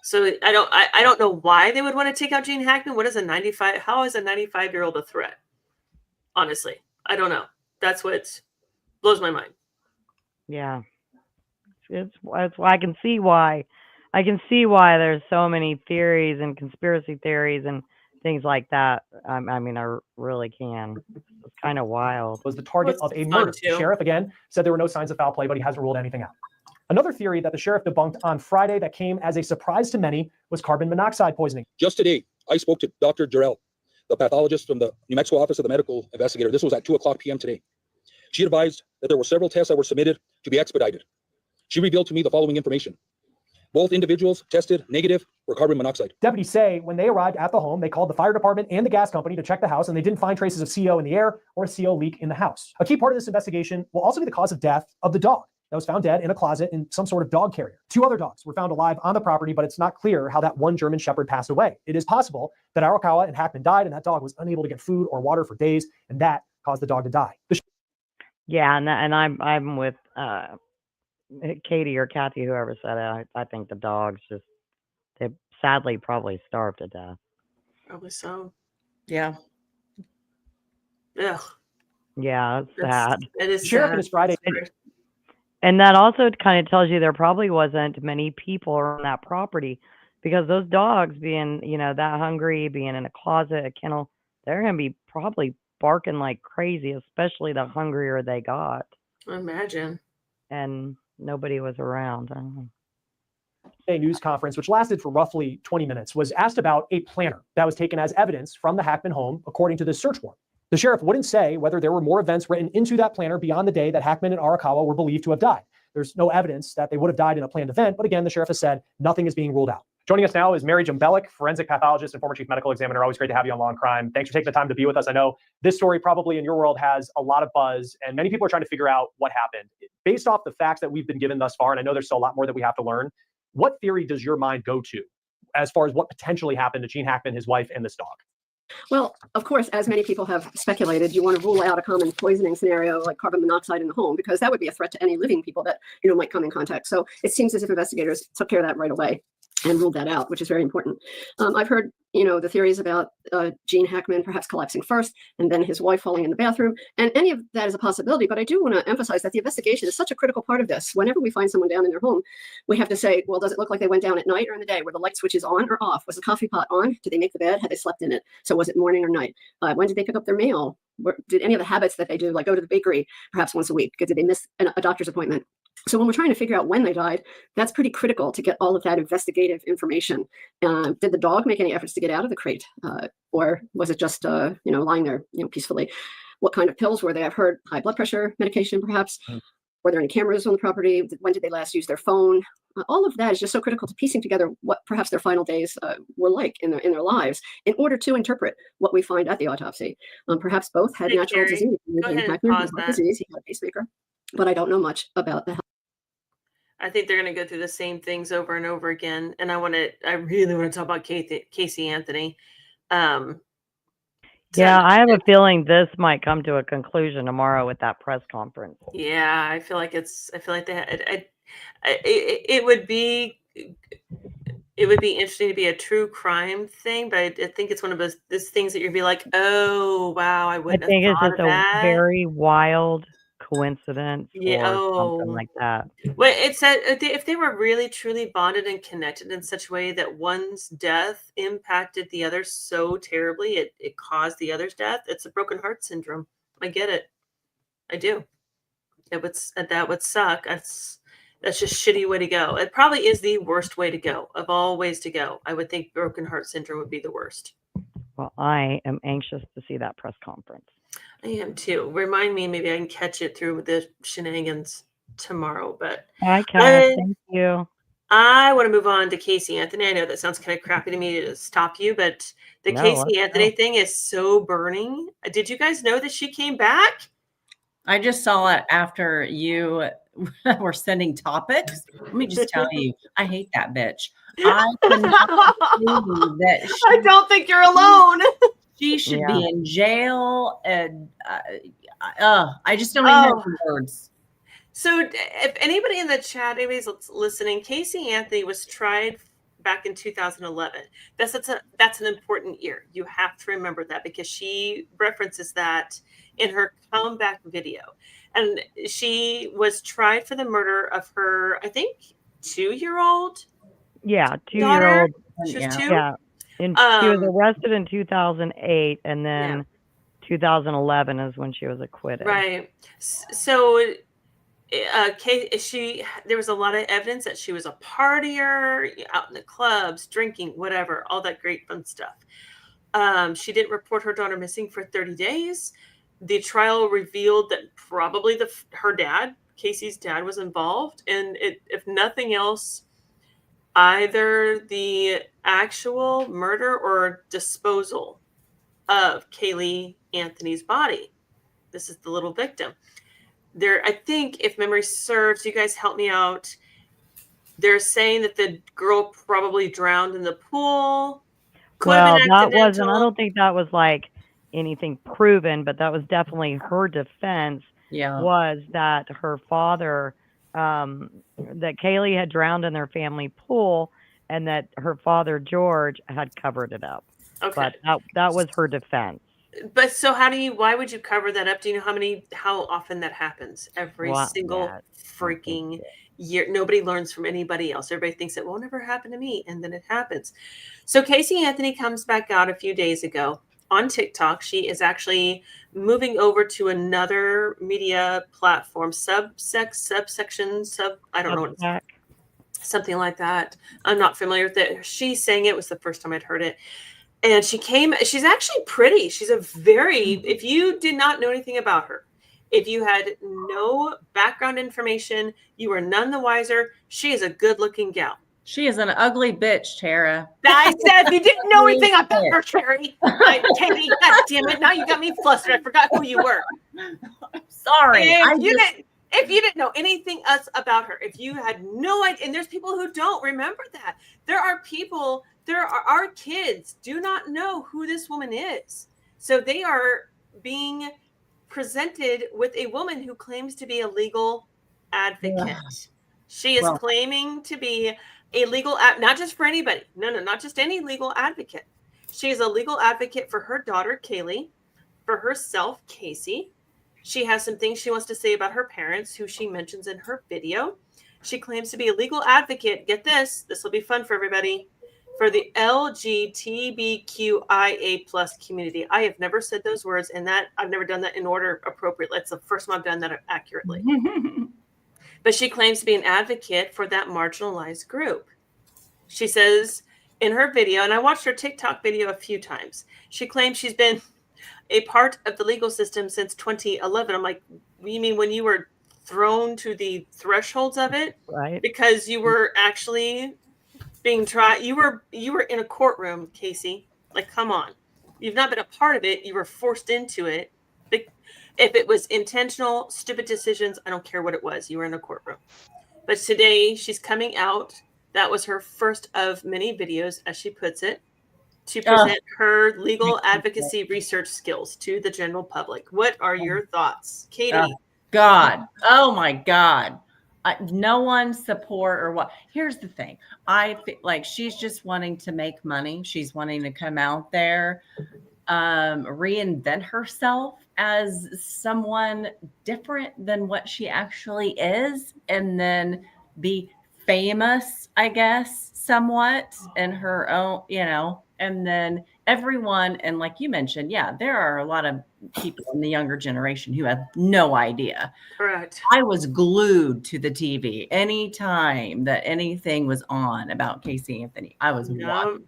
So I don't know why they would want to take out Gene Hackman. How is a 95-year-old a threat? Honestly, I don't know. That's what blows my mind. Yeah. It's I can see why. I can see why there's so many theories and conspiracy theories and things like that. I mean, I really can. It's kind of wild. Was the target of a murder. The sheriff, again, said there were no signs of foul play, but he hasn't ruled anything out. Another theory that the sheriff debunked on Friday that came as a surprise to many was carbon monoxide poisoning. Just today, I spoke to Dr. Jarrell, the pathologist from the New Mexico Office of the Medical Investigator. This was at 2:00 p.m. today. She advised that there were several tests that were submitted to be expedited. She revealed to me the following information. Both individuals tested negative for carbon monoxide. Deputies say when they arrived at the home, they called the fire department and the gas company to check the house, and they didn't find traces of CO in the air or a CO leak in the house. A key part of this investigation will also be the cause of death of the dog that was found dead in a closet in some sort of dog carrier. 2 other dogs were found alive on the property, but it's not clear how that one German Shepherd passed away. It is possible that Arakawa and Hackman died, and that dog was unable to get food or water for days, and that caused the dog to die. Yeah, and I'm with Katie or Kathy, whoever said it. I think the dogs they sadly probably starved to death. Probably so. Yeah. Ugh. Yeah, it's sad. It is Sheriff sad. in his Friday. And that also kind of tells you there probably wasn't many people around that property, because those dogs being, that hungry, being in a closet, a kennel, they're going to be probably barking like crazy, especially the hungrier they got. I imagine. And nobody was around. I don't know. A news conference, which lasted for roughly 20 minutes, was asked about a planner that was taken as evidence from the Hackman home, according to this search warrant. The sheriff wouldn't say whether there were more events written into that planner beyond the day that Hackman and Arakawa were believed to have died. There's no evidence that they would have died in a planned event, but again, the sheriff has said nothing is being ruled out. Joining us now is Mary Jumbelik, forensic pathologist and former chief medical examiner. Always great to have you on Law and Crime. Thanks for taking the time to be with us. I know this story probably in your world has a lot of buzz, and many people are trying to figure out what happened. Based off the facts that we've been given thus far, and I know there's still a lot more that we have to learn, what theory does your mind go to as far as what potentially happened to Gene Hackman, his wife, and this dog? Well, of course, as many people have speculated, you want to rule out a common poisoning scenario like carbon monoxide in the home, because that would be a threat to any living people that, might come in contact. So it seems as if investigators took care of that right away and ruled that out, which is very important. I've heard, the theories about Gene Hackman perhaps collapsing first and then his wife falling in the bathroom. And any of that is a possibility. But I do want to emphasize that the investigation is such a critical part of this. Whenever we find someone down in their home, we have to say, well, does it look like they went down at night or in the day? Were the light switches on or off? Was the coffee pot on? Did they make the bed? Had they slept in it? So was it morning or night? When did they pick up their mail? Did any of the habits that they do, like go to the bakery perhaps once a week? Did they miss a doctor's appointment? So when we're trying to figure out when they died, that's pretty critical to get all of that investigative information. Did the dog make any efforts to get out of the crate? Or was it just, lying there, peacefully? What kind of pills were they? I've heard high blood pressure medication, perhaps. Were there any cameras on the property? When did they last use their phone? All of that is just so critical to piecing together what perhaps their final days were like in their lives, in order to interpret what we find at the autopsy. Perhaps both had natural disease. Go ahead and Hackman pause had that. disease. He had a pacemaker, but I don't know much about the health. I think they're going to go through the same things over and over again. And I really want to talk about Casey Anthony. Yeah, I have a feeling this might come to a conclusion tomorrow with that press conference. Yeah, I feel like it would be interesting to be a true crime thing, but I think it's one of those things that you'd be like, oh wow, I wouldn't have think it's thought just of a that. very wild coincidence Yeah, or something like that. Well, it said if they were really truly bonded and connected in such a way that one's death impacted the other so terribly, it caused the other's death. It's a broken heart syndrome. I get it. I do. That would suck. That's just shitty way to go. It probably is the worst way to go of all ways to go. I would think broken heart syndrome would be the worst. Well, I am anxious to see that press conference. I am too. Remind me, maybe I can catch it through the SheNanigans tomorrow. But Hi, Kat. Thank you. I want to move on to Casey Anthony. I know that sounds kind of crappy to me to stop you, but the Casey Anthony thing is so burning. Did you guys know that she came back? I just saw it after you were sending topics. Let me just tell you, I hate that bitch. I cannot that I don't think you're alone. She should be in jail, and I just don't even have the words. So, if anybody in the chat, anybody's listening, Casey Anthony was tried back in 2011. That's an important year. You have to remember that because she references that in her comeback video, and she was tried for the murder of her, I think, 2-year-old. Yeah, 2-year-old. She was 2. Yeah. And she was arrested in 2008, and then 2011 is when she was acquitted. Right. So, there was a lot of evidence that she was a partier, out in the clubs, drinking, whatever, all that great fun stuff. She didn't report her daughter missing for 30 days. The trial revealed that probably her dad, Casey's dad, was involved, and if nothing else, either the actual murder or disposal of Kaylee Anthony's body. This is the little victim. I think, if memory serves, you guys help me out. They're saying that the girl probably drowned in the pool. Well, that wasn't. I don't think that was like anything proven, but that was definitely her defense. Yeah, was that her father, that Kaylee had drowned in their family pool, and that her father George had covered it up. Okay, but that was her defense. But so why would you cover that up? Do you know how often that happens? Every single freaking year. Nobody learns from anybody else. Everybody thinks it won't ever happen to me, and then it happens. So Casey Anthony comes back out a few days ago on TikTok. She is actually moving over to another media platform, I don't know, something like that. I'm not familiar with it. She's saying it was the first time I'd heard it. And she's actually pretty. She's if you did not know anything about her, if you had no background information, you were none the wiser. She is a good looking gal. She is an ugly bitch, Tara. I said you didn't know anything about her, Terry. Katie, God damn it. Now you got me flustered. I forgot who you were. I'm sorry. If you didn't know anything else about her, if you had no idea, and there's people who don't remember that. Our kids do not know who this woman is. So they are being presented with a woman who claims to be a legal advocate. Yeah. She is claiming to be a legal, not just for anybody. No, not just any legal advocate. She is a legal advocate for her daughter, Kaylee, for herself, Casey. She has some things she wants to say about her parents, who she mentions in her video. She claims to be a legal advocate. Get this will be fun for everybody. For the LGBTQIA+ community. I have never said those words, and that I've never done that in order appropriately. That's the first time I've done that accurately. But she claims to be an advocate for that marginalized group. She says in her video, and I watched her TikTok video a few times, she claims she's been a part of the legal system since 2011. I'm like, you mean when you were thrown to the thresholds of it? Right. Because you were actually being tried. You were in a courtroom, Casey. Like, come on. You've not been a part of it. You were forced into it. If it was intentional, stupid decisions, I don't care what it was. You were in a courtroom. But today she's coming out. That was her first of many videos, as she puts it, to present her legal advocacy research skills to the general public. What are your thoughts, Katie? God. Oh my God. No one support or what. Here's the thing. I feel like she's just wanting to make money. She's wanting to come out there, reinvent herself as someone different than what she actually is, and then be famous, I guess, somewhat in her own, and then everyone, and like you mentioned, yeah, there are a lot of people in the younger generation who have no idea. Correct. I was glued to the TV anytime that anything was on about Casey Anthony. I was watching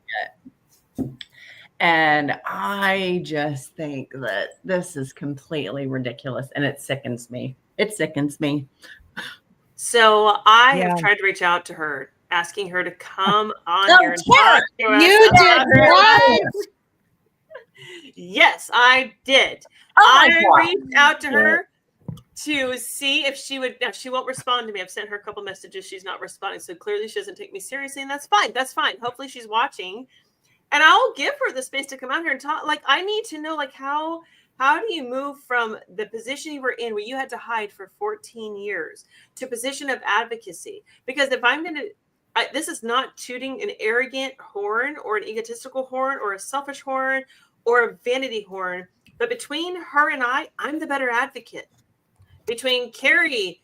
it. And I just think that this is completely ridiculous, and it sickens me. It sickens me. So I have tried to reach out to her, asking her to come on here and talk to us. You did what? Yes, I did. I reached out to her to see if she would. Now, she won't respond to me. I've sent her a couple messages. She's not responding. So clearly she doesn't take me seriously, and that's fine. That's fine. Hopefully she's watching. And I'll give her the space to come out here and talk. Like, I need to know, like, how do you move from the position you were in where you had to hide for 14 years to a position of advocacy? Because if I'm going to, this is not tooting an arrogant horn or an egotistical horn or a selfish horn or a vanity horn, but between her and I'm the better advocate. Between Carrie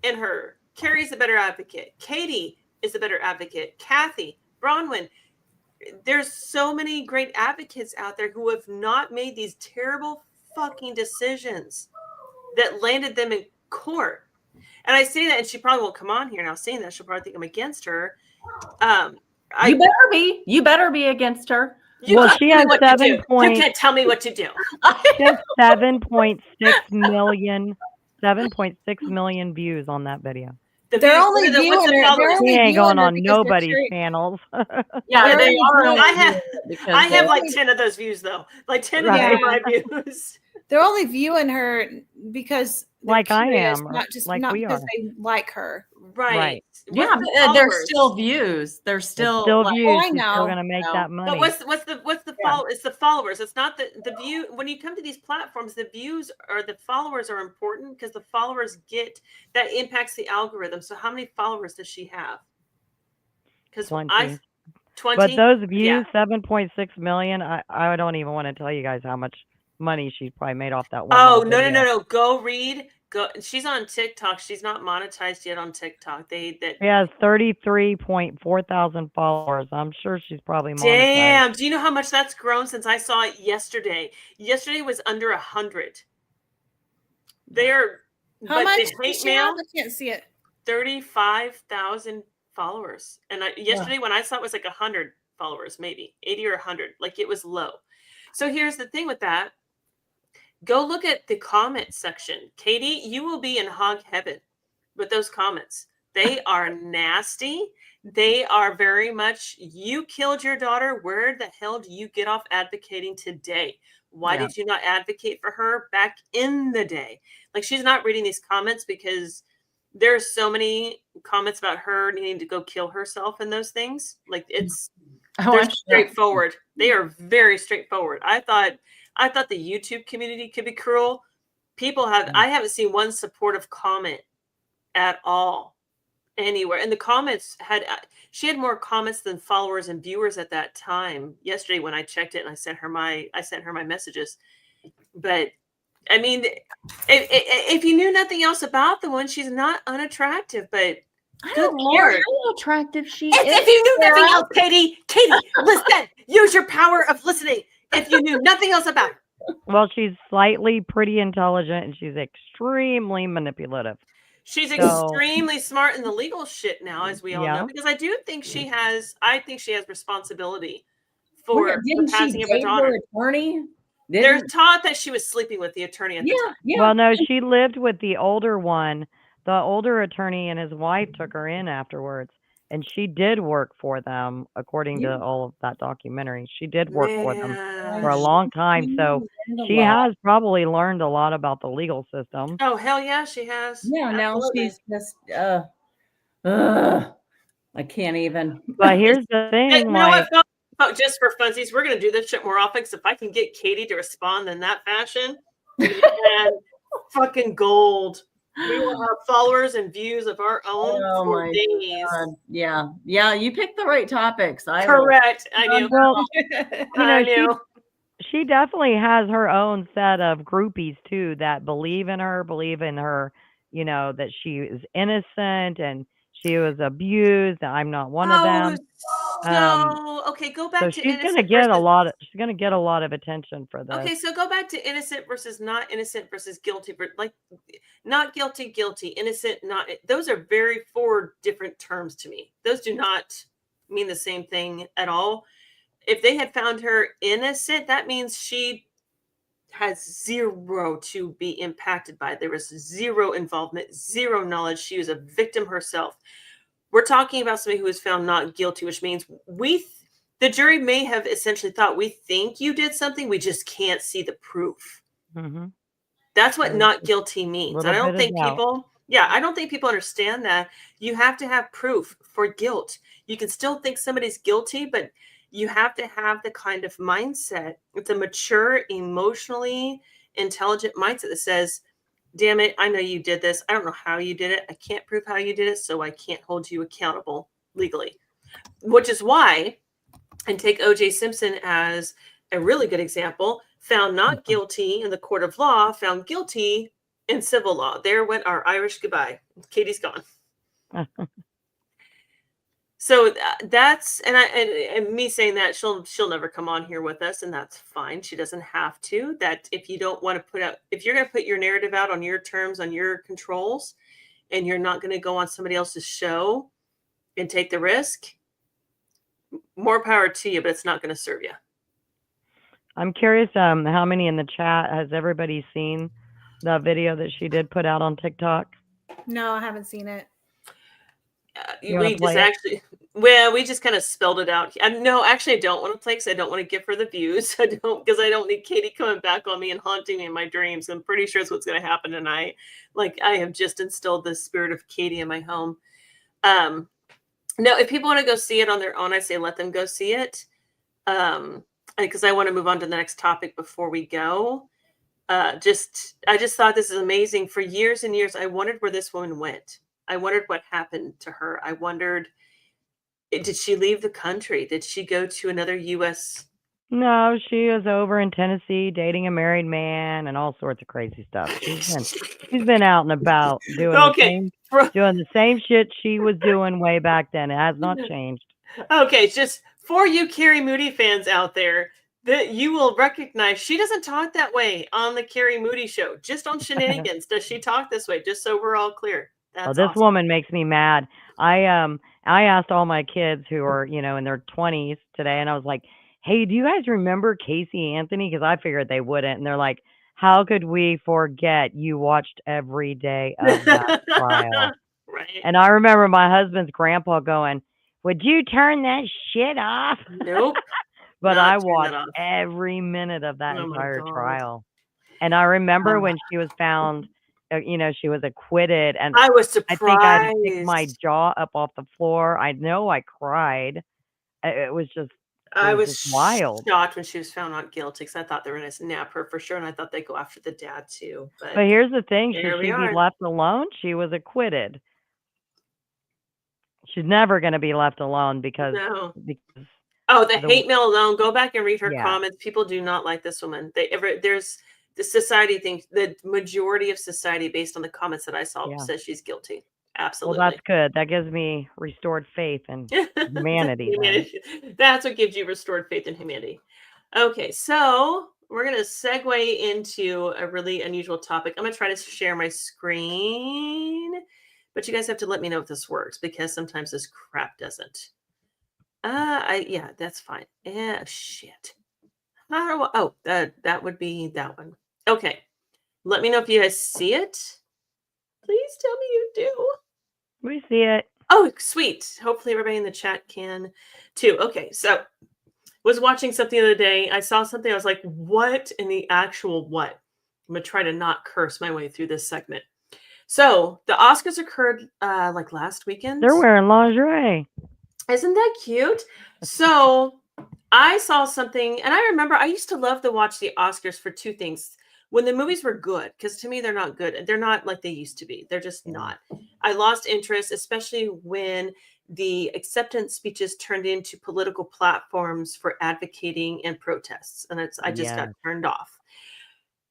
and her, Carrie's the better advocate. Katie is the better advocate. Kathy, Bronwyn. There's so many great advocates out there who have not made these terrible fucking decisions that landed them in court. And I say that, and she probably won't come on here now saying that. She'll probably think I'm against her. You better be. You better be against her. Well, she has 7 You can't tell me what to do. 7.6 million views on that video. They're only viewing her. She ain't going on nobody's channels. Yeah, they are. I have like 10 of those views though. Like 10 of my views. They're only viewing her because like I am, not just like not we because are. they like her. Right. Yeah, but there's still views. There's still views. Oh, I She's know. still gonna make that money. But what's the follow? It's the followers. It's not the view. When you come to these platforms, the views or the followers are important because the followers that impacts the algorithm. So how many followers does she have? Because 20. 20. But those views, 7.6 million. I don't even want to tell you guys how much money she's probably made off that one. Oh no! Go read. Go. She's on TikTok. She's not monetized yet on TikTok. She has 33.4 thousand followers. I'm sure she's probably monetized. Damn! Do you know how much that's grown since I saw it yesterday? Yesterday was under 100. How much? I can't see it. 35,000 followers. And yesterday when I saw it was like 100 followers, maybe 80 or 100. Like it was low. So here's the thing with that. Go look at the comment section. Katie, you will be in hog heaven with those comments. They are nasty. They are very much, you killed your daughter. Where the hell do you get off advocating today? Why did you not advocate for her back in the day? Like she's not reading these comments because there's so many comments about her needing to go kill herself and those things. Like they're straightforward. They are very straightforward. I thought the YouTube community could be cruel. I haven't seen one supportive comment at all anywhere. And the comments she had more comments than followers and viewers at that time. Yesterday when I checked it and I sent her my messages. But I mean, if you knew nothing else about the one, she's not unattractive, but good Lord, how attractive she is. If you knew nothing else, Katie, listen, use your power of listening. If you knew nothing else about her. Well, she's slightly pretty intelligent and she's extremely manipulative. She's extremely smart in the legal shit now, as we all know, because I do think she has responsibility for the passing of her daughter. Attorney? They're taught that she was sleeping with the attorney at the time. Yeah. Well, no, she lived with the older one. The older attorney and his wife took her in afterwards. And she did work for them, according to all of that documentary. She did work for them for a long time. So she has probably learned a lot about the legal system. Oh, hell yeah, she has. Yeah, now she's just, I can't even. But here's the Hey, thing, you know like, what? Just for funsies, we're gonna do this shit more often. Because if I can get Katie to respond in that fashion, man, fucking gold. We will have followers and views of our own Oh for my days. God. Yeah. Yeah. You picked the right topics. Correct. I knew. well, I knew. she definitely has her own set of groupies too that believe in her, that she is innocent and she was abused. I'm not one of them. So okay, go So back to she's gonna innocent get versus. she's gonna get a lot of attention for this. Okay, so go back to innocent versus not innocent versus guilty. Like, not guilty, guilty, innocent, not. Those are very four different terms to me. Those do not mean the same thing at all. If they had found her innocent, that means she has zero to be impacted by. There was zero involvement, zero knowledge. She was a victim herself. We're talking about somebody who was found not guilty, which means the jury may have essentially thought, we think you did something, we just can't see the proof. Mm-hmm. That's what not guilty means. And I don't think I don't think people understand that. You have to have proof for guilt. You can still think somebody's guilty, but you have to have the kind of mindset. It's a mature, emotionally intelligent mindset that says, damn it, I know you did this. I don't know how you did it. I can't prove how you did it, so I can't hold you accountable legally. Which is why, and take O.J. Simpson as a really good example, found not guilty in the court of law, found guilty in civil law. There went our Irish goodbye. Katie's gone. So that's, and me saying that, she'll never come on here with us, and that's fine. She doesn't have to. That if you don't want to if you're going to put your narrative out on your terms, on your controls, and you're not going to go on somebody else's show and take the risk, more power to you, but it's not going to serve you. I'm curious, how many in the chat has everybody seen the video that she did put out on TikTok? No, I haven't seen it. We just kind of spelled it out. No, actually, I don't want to play because I don't want to give her the views. I don't need Katie coming back on me and haunting me in my dreams. I'm pretty sure it's what's going to happen tonight. Like, I have just instilled the spirit of Katie in my home. No, if people want to go see it on their own, I say let them go see it. Because I want to move on to the next topic before we go. I just thought this is amazing. For years and years, I wondered where this woman went. I wondered what happened to her. I wondered, did she leave the country? Did she go to another U.S.? No, she was over in Tennessee dating a married man and all sorts of crazy stuff. She's been out and about doing the same shit she was doing way back then. It has not changed. Okay, just for you Carrie Moody fans out there, that you will recognize she doesn't talk that way on the Carrie Moody show. Just on SheNanigans does she talk this way, just so we're all clear. That's this awesome. woman makes me mad. I asked all my kids who are, in their 20s today, and I was like, hey, do you guys remember Casey Anthony? Because I figured they wouldn't. And they're like, how could we forget? You watched every day of that trial. Right. And I remember my husband's grandpa going, would you turn that shit off? Nope. But I watched every minute of that entire trial. And I remember when she was found, she was acquitted. And I was surprised. I think I had to pick my jaw up off the floor. I know I cried. It was just, I was wild. Shocked when she was found not guilty because I thought they were going to nab her for sure. And I thought they'd go after the dad too. But here's the thing. Should she be left alone? She was acquitted. She's never going to be left alone because the hate mail alone. Go back and read her comments. People do not like this woman. There's the society thinks, the majority of society, based on the comments that I saw, says she's guilty. Absolutely. Well, that's good. That gives me restored faith in humanity. That's what gives you restored faith in humanity. Okay, so we're going to segue into a really unusual topic. I'm going to try to share my screen, but you guys have to let me know if this works because sometimes this crap doesn't. That's fine. Yeah, shit. That would be that one. Okay. Let me know if you guys see it. Please tell me you do. We see it. Oh, sweet. Hopefully everybody in the chat can too. Okay, so was watching something the other day. I saw something. I was like, what in the actual what? I'm going to try to not curse my way through this segment. So the Oscars occurred like last weekend. They're wearing lingerie. Isn't that cute? So I saw something, and I remember I used to love to watch the Oscars for two things. When the movies were good, because to me they're not good. They're not like they used to be. They're just not. I lost interest, especially when the acceptance speeches turned into political platforms for advocating and protests. And I just got turned off.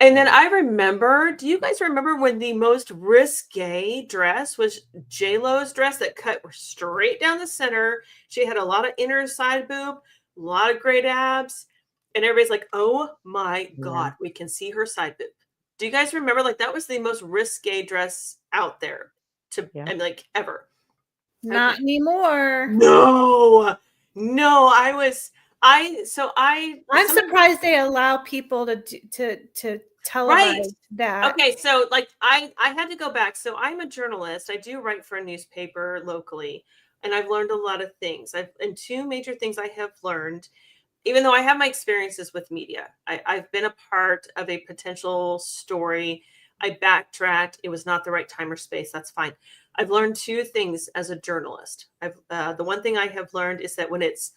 And then I remember, do you guys remember when the most risque dress was J-Lo's dress that cut straight down the center? She had a lot of inner side boob, a lot of great abs. And everybody's like, oh my God, we can see her side boob. Do you guys remember? Like, that was the most risque dress out there I mean, like, ever. Not anymore. No, I'm surprised they allow people to televise that. Okay, so like I had to go back. So I'm a journalist. I do write for a newspaper locally, and I've learned a lot of things. And two major things I have learned, even though I have my experiences with media. I've been a part of a potential story. I backtracked. It was not the right time or space. That's fine. I've learned two things as a journalist. The one thing I have learned is that when it's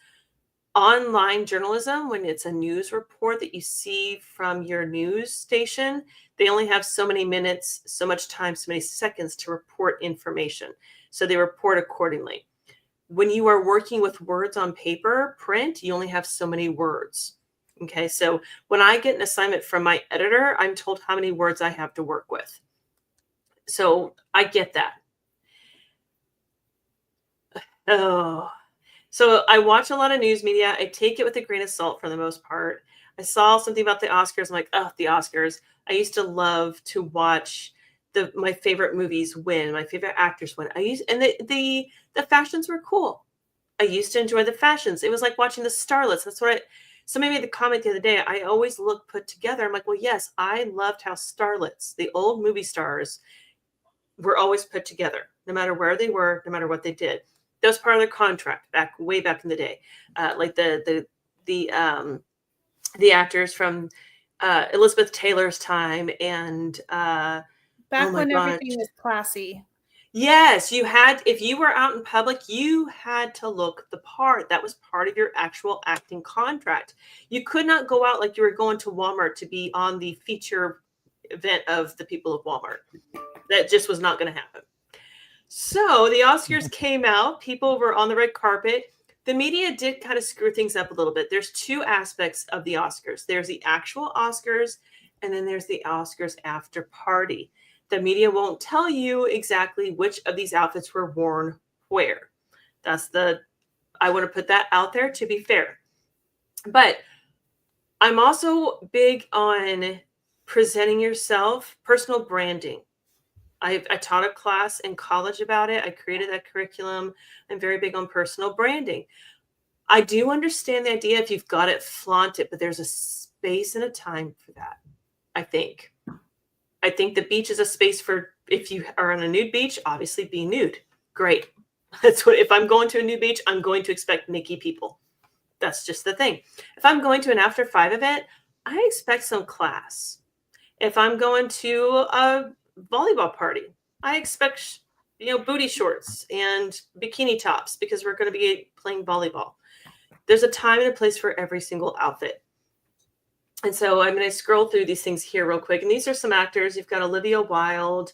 online journalism, when it's a news report that you see from your news station, they only have so many minutes, so much time, so many seconds to report information. So they report accordingly. When you are working with words on paper, print, you only have so many words. Okay, so when I get an assignment from my editor, I'm told how many words I have to work with. So I get that. Oh, so I watch a lot of news media. I take it with a grain of salt for the most part. I saw something about the Oscars. I'm like, oh, the Oscars. I used to love to watch my favorite movies win, my favorite actors win. And the fashions were cool. I used to enjoy the fashions. It was like watching the starlets. That's what somebody made the comment the other day. I always look put together. I'm like, well, yes, I loved how starlets, the old movie stars, were always put together, no matter where they were, no matter what they did. That was part of their contract way back in the day. Like the actors from Elizabeth Taylor's time and back when everything was classy. Yes, if you were out in public, you had to look the part. That was part of your actual acting contract. You could not go out like you were going to Walmart to be on the feature event of the people of Walmart. That just was not going to happen. So the Oscars came out. People were on the red carpet. The media did kind of screw things up a little bit. There's two aspects of the Oscars. There's the actual Oscars, and then there's the Oscars after party. The media won't tell you exactly which of these outfits were worn where. I want to put that out there to be fair. But I'm also big on presenting yourself, personal branding. I taught a class in college about it. I created that curriculum. I'm very big on personal branding. I do understand the idea if you've got it, flaunt it, but there's a space and a time for that, I think. I think the beach is a space for, if you are on a nude beach, obviously be nude. Great. If I'm going to a nude beach, I'm going to expect naked people. That's just the thing. If I'm going to an after 5 event, I expect some class. If I'm going to a volleyball party, I expect booty shorts and bikini tops because we're going to be playing volleyball. There's a time and a place for every single outfit. And so I'm going to scroll through these things here real quick. And these are some actors. You've got Olivia Wilde,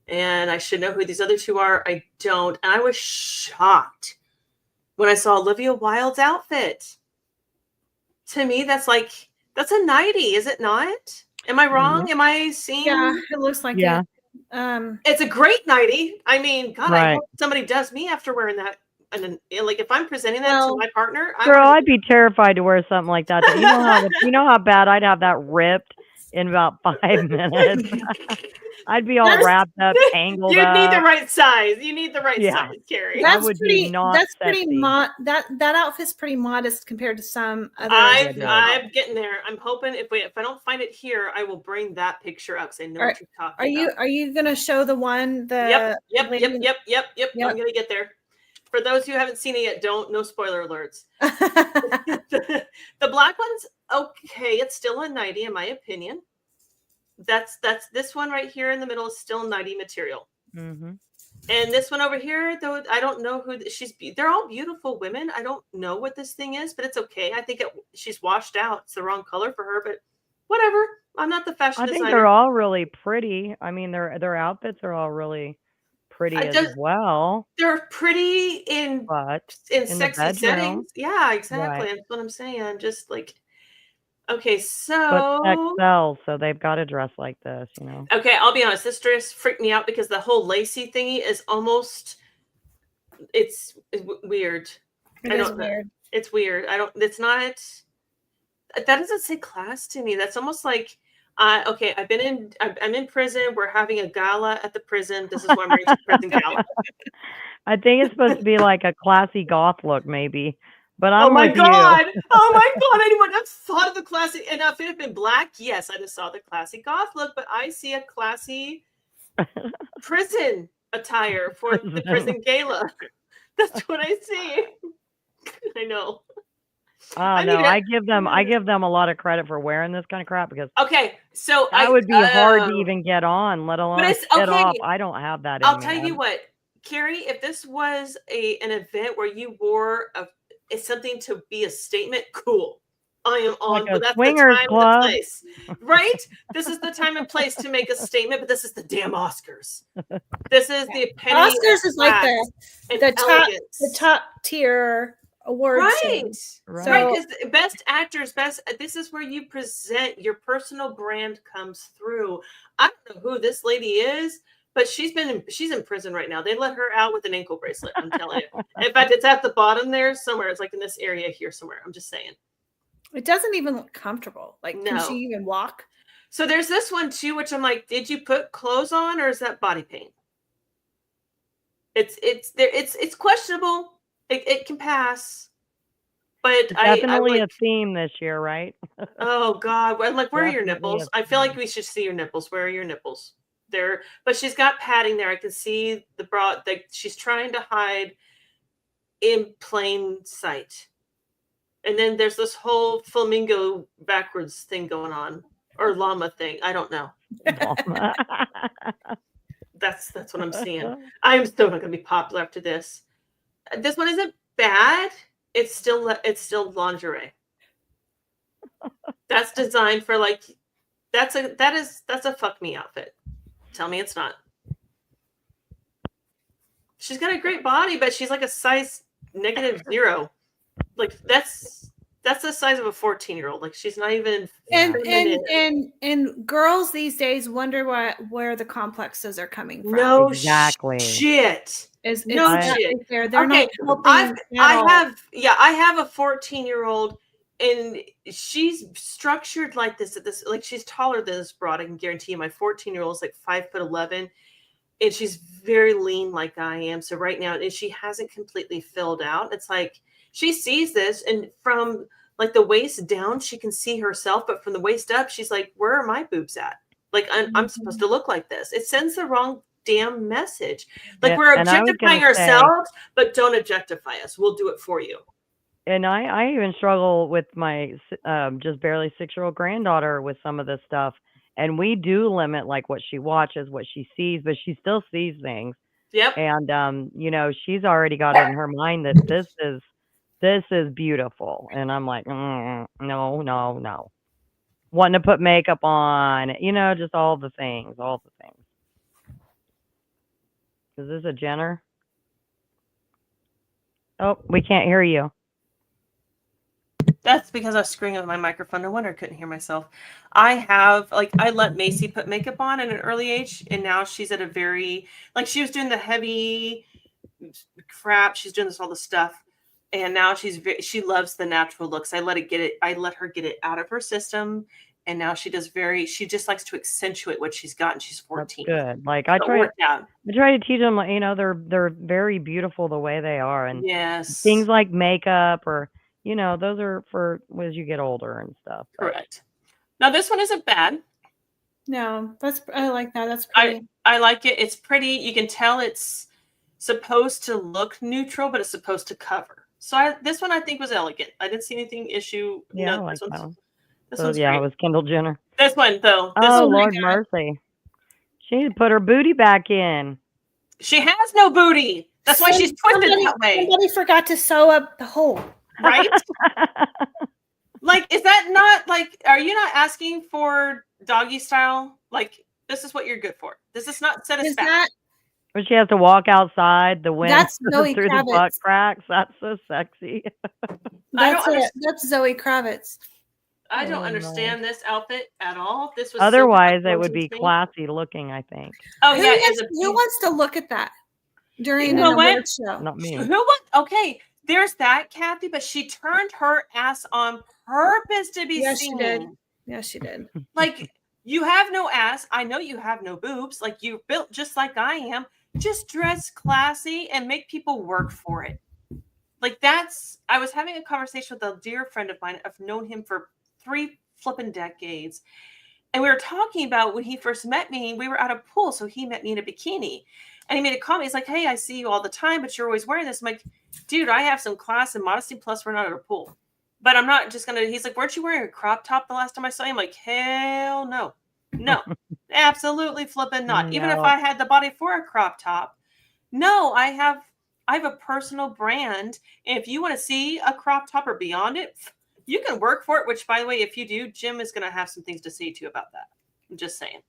and I should know who these other two are. I don't. And I was shocked when I saw Olivia Wilde's outfit. To me, that's a nightie, is it not? Am I wrong? Am I seeing? Yeah, it looks like it. It's a great nightie. I mean, God, right. I hope somebody does me after wearing that. And then, like, if I'm presenting that to my partner, girl, I'd be terrified to wear something like that. You know how bad I'd have that ripped in about 5 minutes. I'd be all wrapped up, tangled up. You need the right size. You need the right size, Carrie. That outfit's pretty modest compared to some other. I'm getting there. I'm hoping if I don't find it here, I will bring that picture up because I know what you're talking about. Are you gonna show the one? Yep. I'm gonna get there. For those who haven't seen it yet, no spoiler alerts. The black one's okay. It's still a nightie, in my opinion. That's this one right here in the middle is still nightie material. Mm-hmm. And this one over here, though, I don't know who they're all beautiful women. I don't know what this thing is, but it's okay. I think she's washed out. It's the wrong color for her, but whatever. I'm not the fashion I think designer. they're all really pretty. I mean, their outfits are all really pretty as well. They're pretty in sexy settings. Yeah, exactly. Right. That's what I'm saying. Just like, okay, But sex so sells, so they've got to dress like this, you know. okay, I'll be honest. This dress freaked me out because the whole lacy thingy is almost it's weird. It is weird. It's weird. It's not, that doesn't say class to me. That's almost like, okay, I'm in prison. We're having a gala at the prison. This is why I'm wearing a prison gala. I think it's supposed to be like a classy goth look, maybe. But I'm Oh my with God. you. Oh my God. Anyone have thought of the classy? And if it had been black, yes, I just saw the classy goth look, but I see a classy prison attire for the prison gala. That's what I see. I know. No, I give them a lot of credit for wearing this kind of crap because okay, so that would be hard to even get on, let alone get off. I don't have that in I'll me. tell you what, Carrie, if this was an event where you wore it's something to be a statement, cool. I am on, like but that's swingers the time club. and the place. Right? This is the time and place to make a statement, but this is the damn Oscars. This is the epitome Oscars is like the top tier awards. Right. So, right, because best actors, this is where you present your personal brand comes through. I don't know who this lady is, but she's in prison right now. They let her out with an ankle bracelet. I'm telling you. In fact, it's at the bottom there somewhere. It's like in this area here somewhere. I'm just saying. It doesn't even look comfortable. Like, no. Can she even walk? So there's this one too, which I'm like, did you put clothes on or is that body paint? It's questionable. It can pass. But definitely a theme this year, right? Oh God. I'm like, where are your nipples? I feel like we should see your nipples. Where are your nipples? There, but she's got padding there. I can see the bra that she's trying to hide in plain sight. And then there's this whole flamingo backwards thing going on, or llama thing. I don't know. That's what I'm seeing. I'm still not going to be popular after this. This one isn't bad. It's still lingerie. That's designed for like that's a fuck me outfit. Tell me it's not. She's got a great body, but she's like a size -0. Like that's the size of a 14-year-old. Like she's not even. And girls these days wonder where the complexes are coming from. No exactly. Shit. It's no shit. Shit. They're not helping. I have a 14-year-old. And she's structured like this like she's taller than this broad. I can guarantee you my 14-year-old is like 5'11", and she's very lean like I am. So right now, and she hasn't completely filled out. It's like she sees this, and from like the waist down, she can see herself, but from the waist up, she's like, where are my boobs at? Like I'm supposed to look like this. It sends the wrong damn message. Like we're objectifying ourselves, but don't objectify us. We'll do it for you. And I even struggle with my just barely 6-year-old granddaughter with some of this stuff. And we do limit like what she watches, what she sees, but she still sees things. Yep. And you know, she's already got it in her mind that this is beautiful. And I'm like, no. Wanting to put makeup on, you know, just all the things. Is this a Jenner? Oh, we can't hear you. That's because I was screwing up my microphone. No wonder I couldn't hear myself. I let Macy put makeup on at an early age, and now she's at a very, like she was doing the heavy crap. She's doing all this stuff, and now she loves the natural looks. I let her get it out of her system, and now she just likes to accentuate what she's got, and she's 14. That's good. Like I try to teach them, you know, they're very beautiful the way they are, and yes, things like makeup or. You know, those are for as you get older and stuff. Correct. Now this one isn't bad. No, I like that. That's pretty. I like it. It's pretty. You can tell it's supposed to look neutral, but it's supposed to cover. So this one I think was elegant. I didn't see anything issue. Yeah, no, I like that one. This one's yeah, great. it was Kendall Jenner. This one though. Oh Lord mercy! She need to put her booty back in. She has no booty. That's why she's twisted that way. Somebody forgot to sew up the hole. Right? Like, is that not like, are you not asking for doggy style? Like, this is what you're good for. This is not satisfaction. When she has to walk outside, the wind That's through Zoe the Kravitz. butt cracks. That's so sexy. That's Zoe Kravitz. I don't understand this outfit at all. This was otherwise it would be classy looking, I think. Oh Who yeah, wants to look at that during You an know what? award show? Not me. Who was okay? There's that Kathy, but she turned her ass on purpose to be Yes, seen. she did. Yes, she did. Like, you have no ass. I know you have no boobs. Like, you built just like I am. Just dress classy and make people work for it. Like, I was having a conversation with a dear friend of mine. I've known him for 3 flipping decades. And we were talking about when he first met me, we were at a pool. So he met me in a bikini. And he made a comment. He's like, hey, I see you all the time, but you're always wearing this. I'm like, dude, I have some class and modesty. Plus, we're not at a pool. But I'm not just going to, he's like, weren't you wearing a crop top the last time I saw you? I'm like, hell no. No, absolutely flipping not. Even if I had the body for a crop top. No, I have a personal brand. And if you want to see a crop top or beyond it, you can work for it, which, by the way, if you do, Jim is going to have some things to say to you about that. I'm just saying.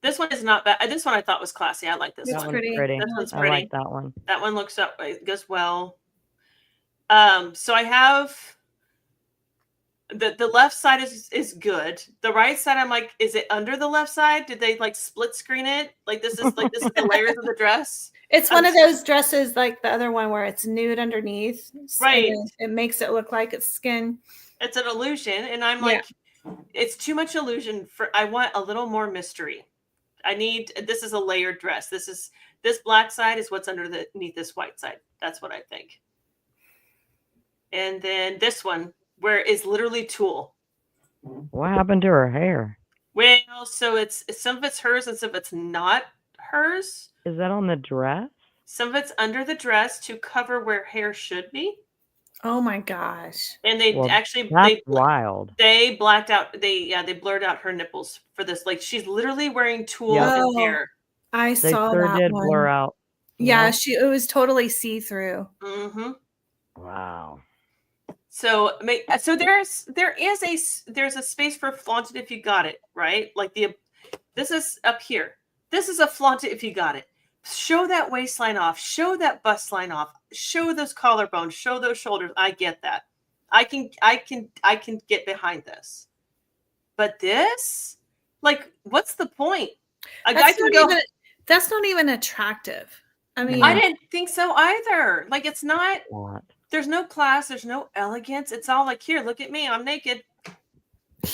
This one is not bad. This one I thought was classy. I like this one. That one's pretty. This one's I pretty. like that one. That one looks up. It goes well. So I have the left side is good. The right side, I'm like, is it under the left side? Did they like split screen it? Like this is the layers of the dress. It's one of those dresses like the other one where it's nude underneath. Right. It makes it look like it's skin. It's an illusion. And I'm like, it's too much illusion I want a little more mystery. This is a layered dress. This black side is what's underneath this white side. That's what I think. And then this one, where is literally tulle. What happened to her hair? Well, so it's some of it's hers and some of it's not hers. Is that on the dress? Some of it's under the dress to cover where hair should be. Oh my gosh. And they that's wild. They blacked out, they blurred out her nipples for this. Like, she's literally wearing tulle in hair. I saw sure that did one. blur out. Yeah, it was totally see-through. Mm-hmm. Wow. So there's a space for flaunted if you got it, right? Like this is up here. This is a flaunted if you got it. Show that waistline off. Show that bust line off. Show those collarbones. Show those shoulders. I get that. I can get behind this. But this, like, what's the point? That's not even attractive. I mean, I didn't think so either. Like, it's not. There's no class. There's no elegance. It's all like, here, look at me. I'm naked.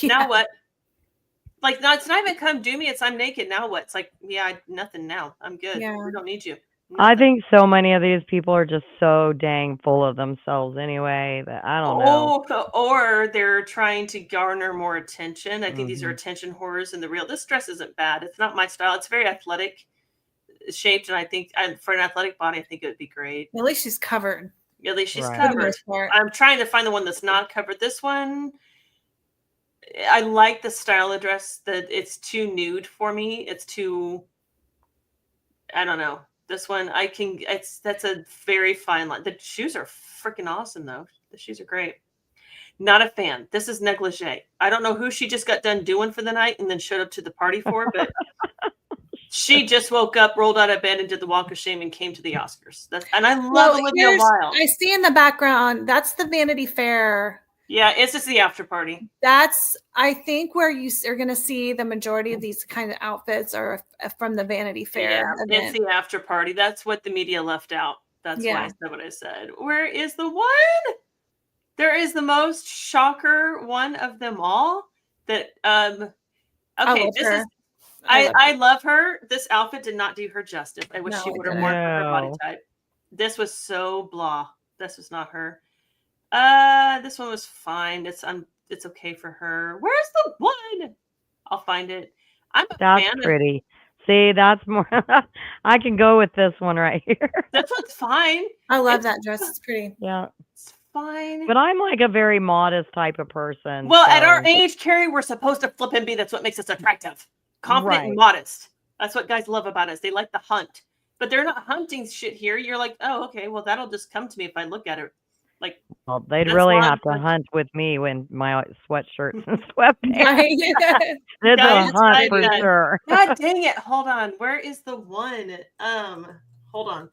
Yeah. Now what? Like, no, it's not even come do me. It's I'm naked. Now what? It's like, nothing now. I'm good. Yeah. We don't need you. Nothing. I think so many of these people are just so dang full of themselves anyway that I don't know. Or they're trying to garner more attention. I think these are attention whores in the real. This dress isn't bad. It's not my style. It's very athletic shaped. And I think for an athletic body, I think it would be great. At least she's covered. At least she's covered. I'm trying to find the one that's not covered. This one, I like the style of dress that it's too nude for me. It's too, I don't know. This one, that's a very fine line. The shoes are freaking awesome though. The shoes are great. Not a fan. This is negligee. I don't know who she just got done doing for the night and then showed up to the party for, but she just woke up, rolled out of bed, and did the walk of shame and came to the Oscars. And I love Olivia Wilde. I see in the background, that's the Vanity Fair. Yeah, it's just the after party. That's, I think, where you are going to see the majority of these kind of outfits are from the Vanity Fair. Yeah, it's the after party. That's what the media left out. That's why I said what I said. Where is the one? There is the most shocker one of them all. That okay, this is. I love her. This outfit did not do her justice. I wish she would have worn for her body type. This was so blah. This was not her. This one was fine. It's okay for her. Where's the one? I'll find it. That's pretty. See, that's more. I can go with this one right here. This one's fine. I love that dress. It's pretty. Yeah. It's fine. But I'm like a very modest type of person. Well, at our age, Carrie, we're supposed to flip and be. That's what makes us attractive. Confident and modest. That's what guys love about us. They like the hunt, but they're not hunting shit here. You're like, oh, okay, well, that'll just come to me if I look at it. Like, Well, they'd that's really law have to enforcement. hunt with me when my sweatshirts and sweatpants. Right. It's Guys, a hunt I- for sure. God dang it. Hold on. Where is the one? Hold on.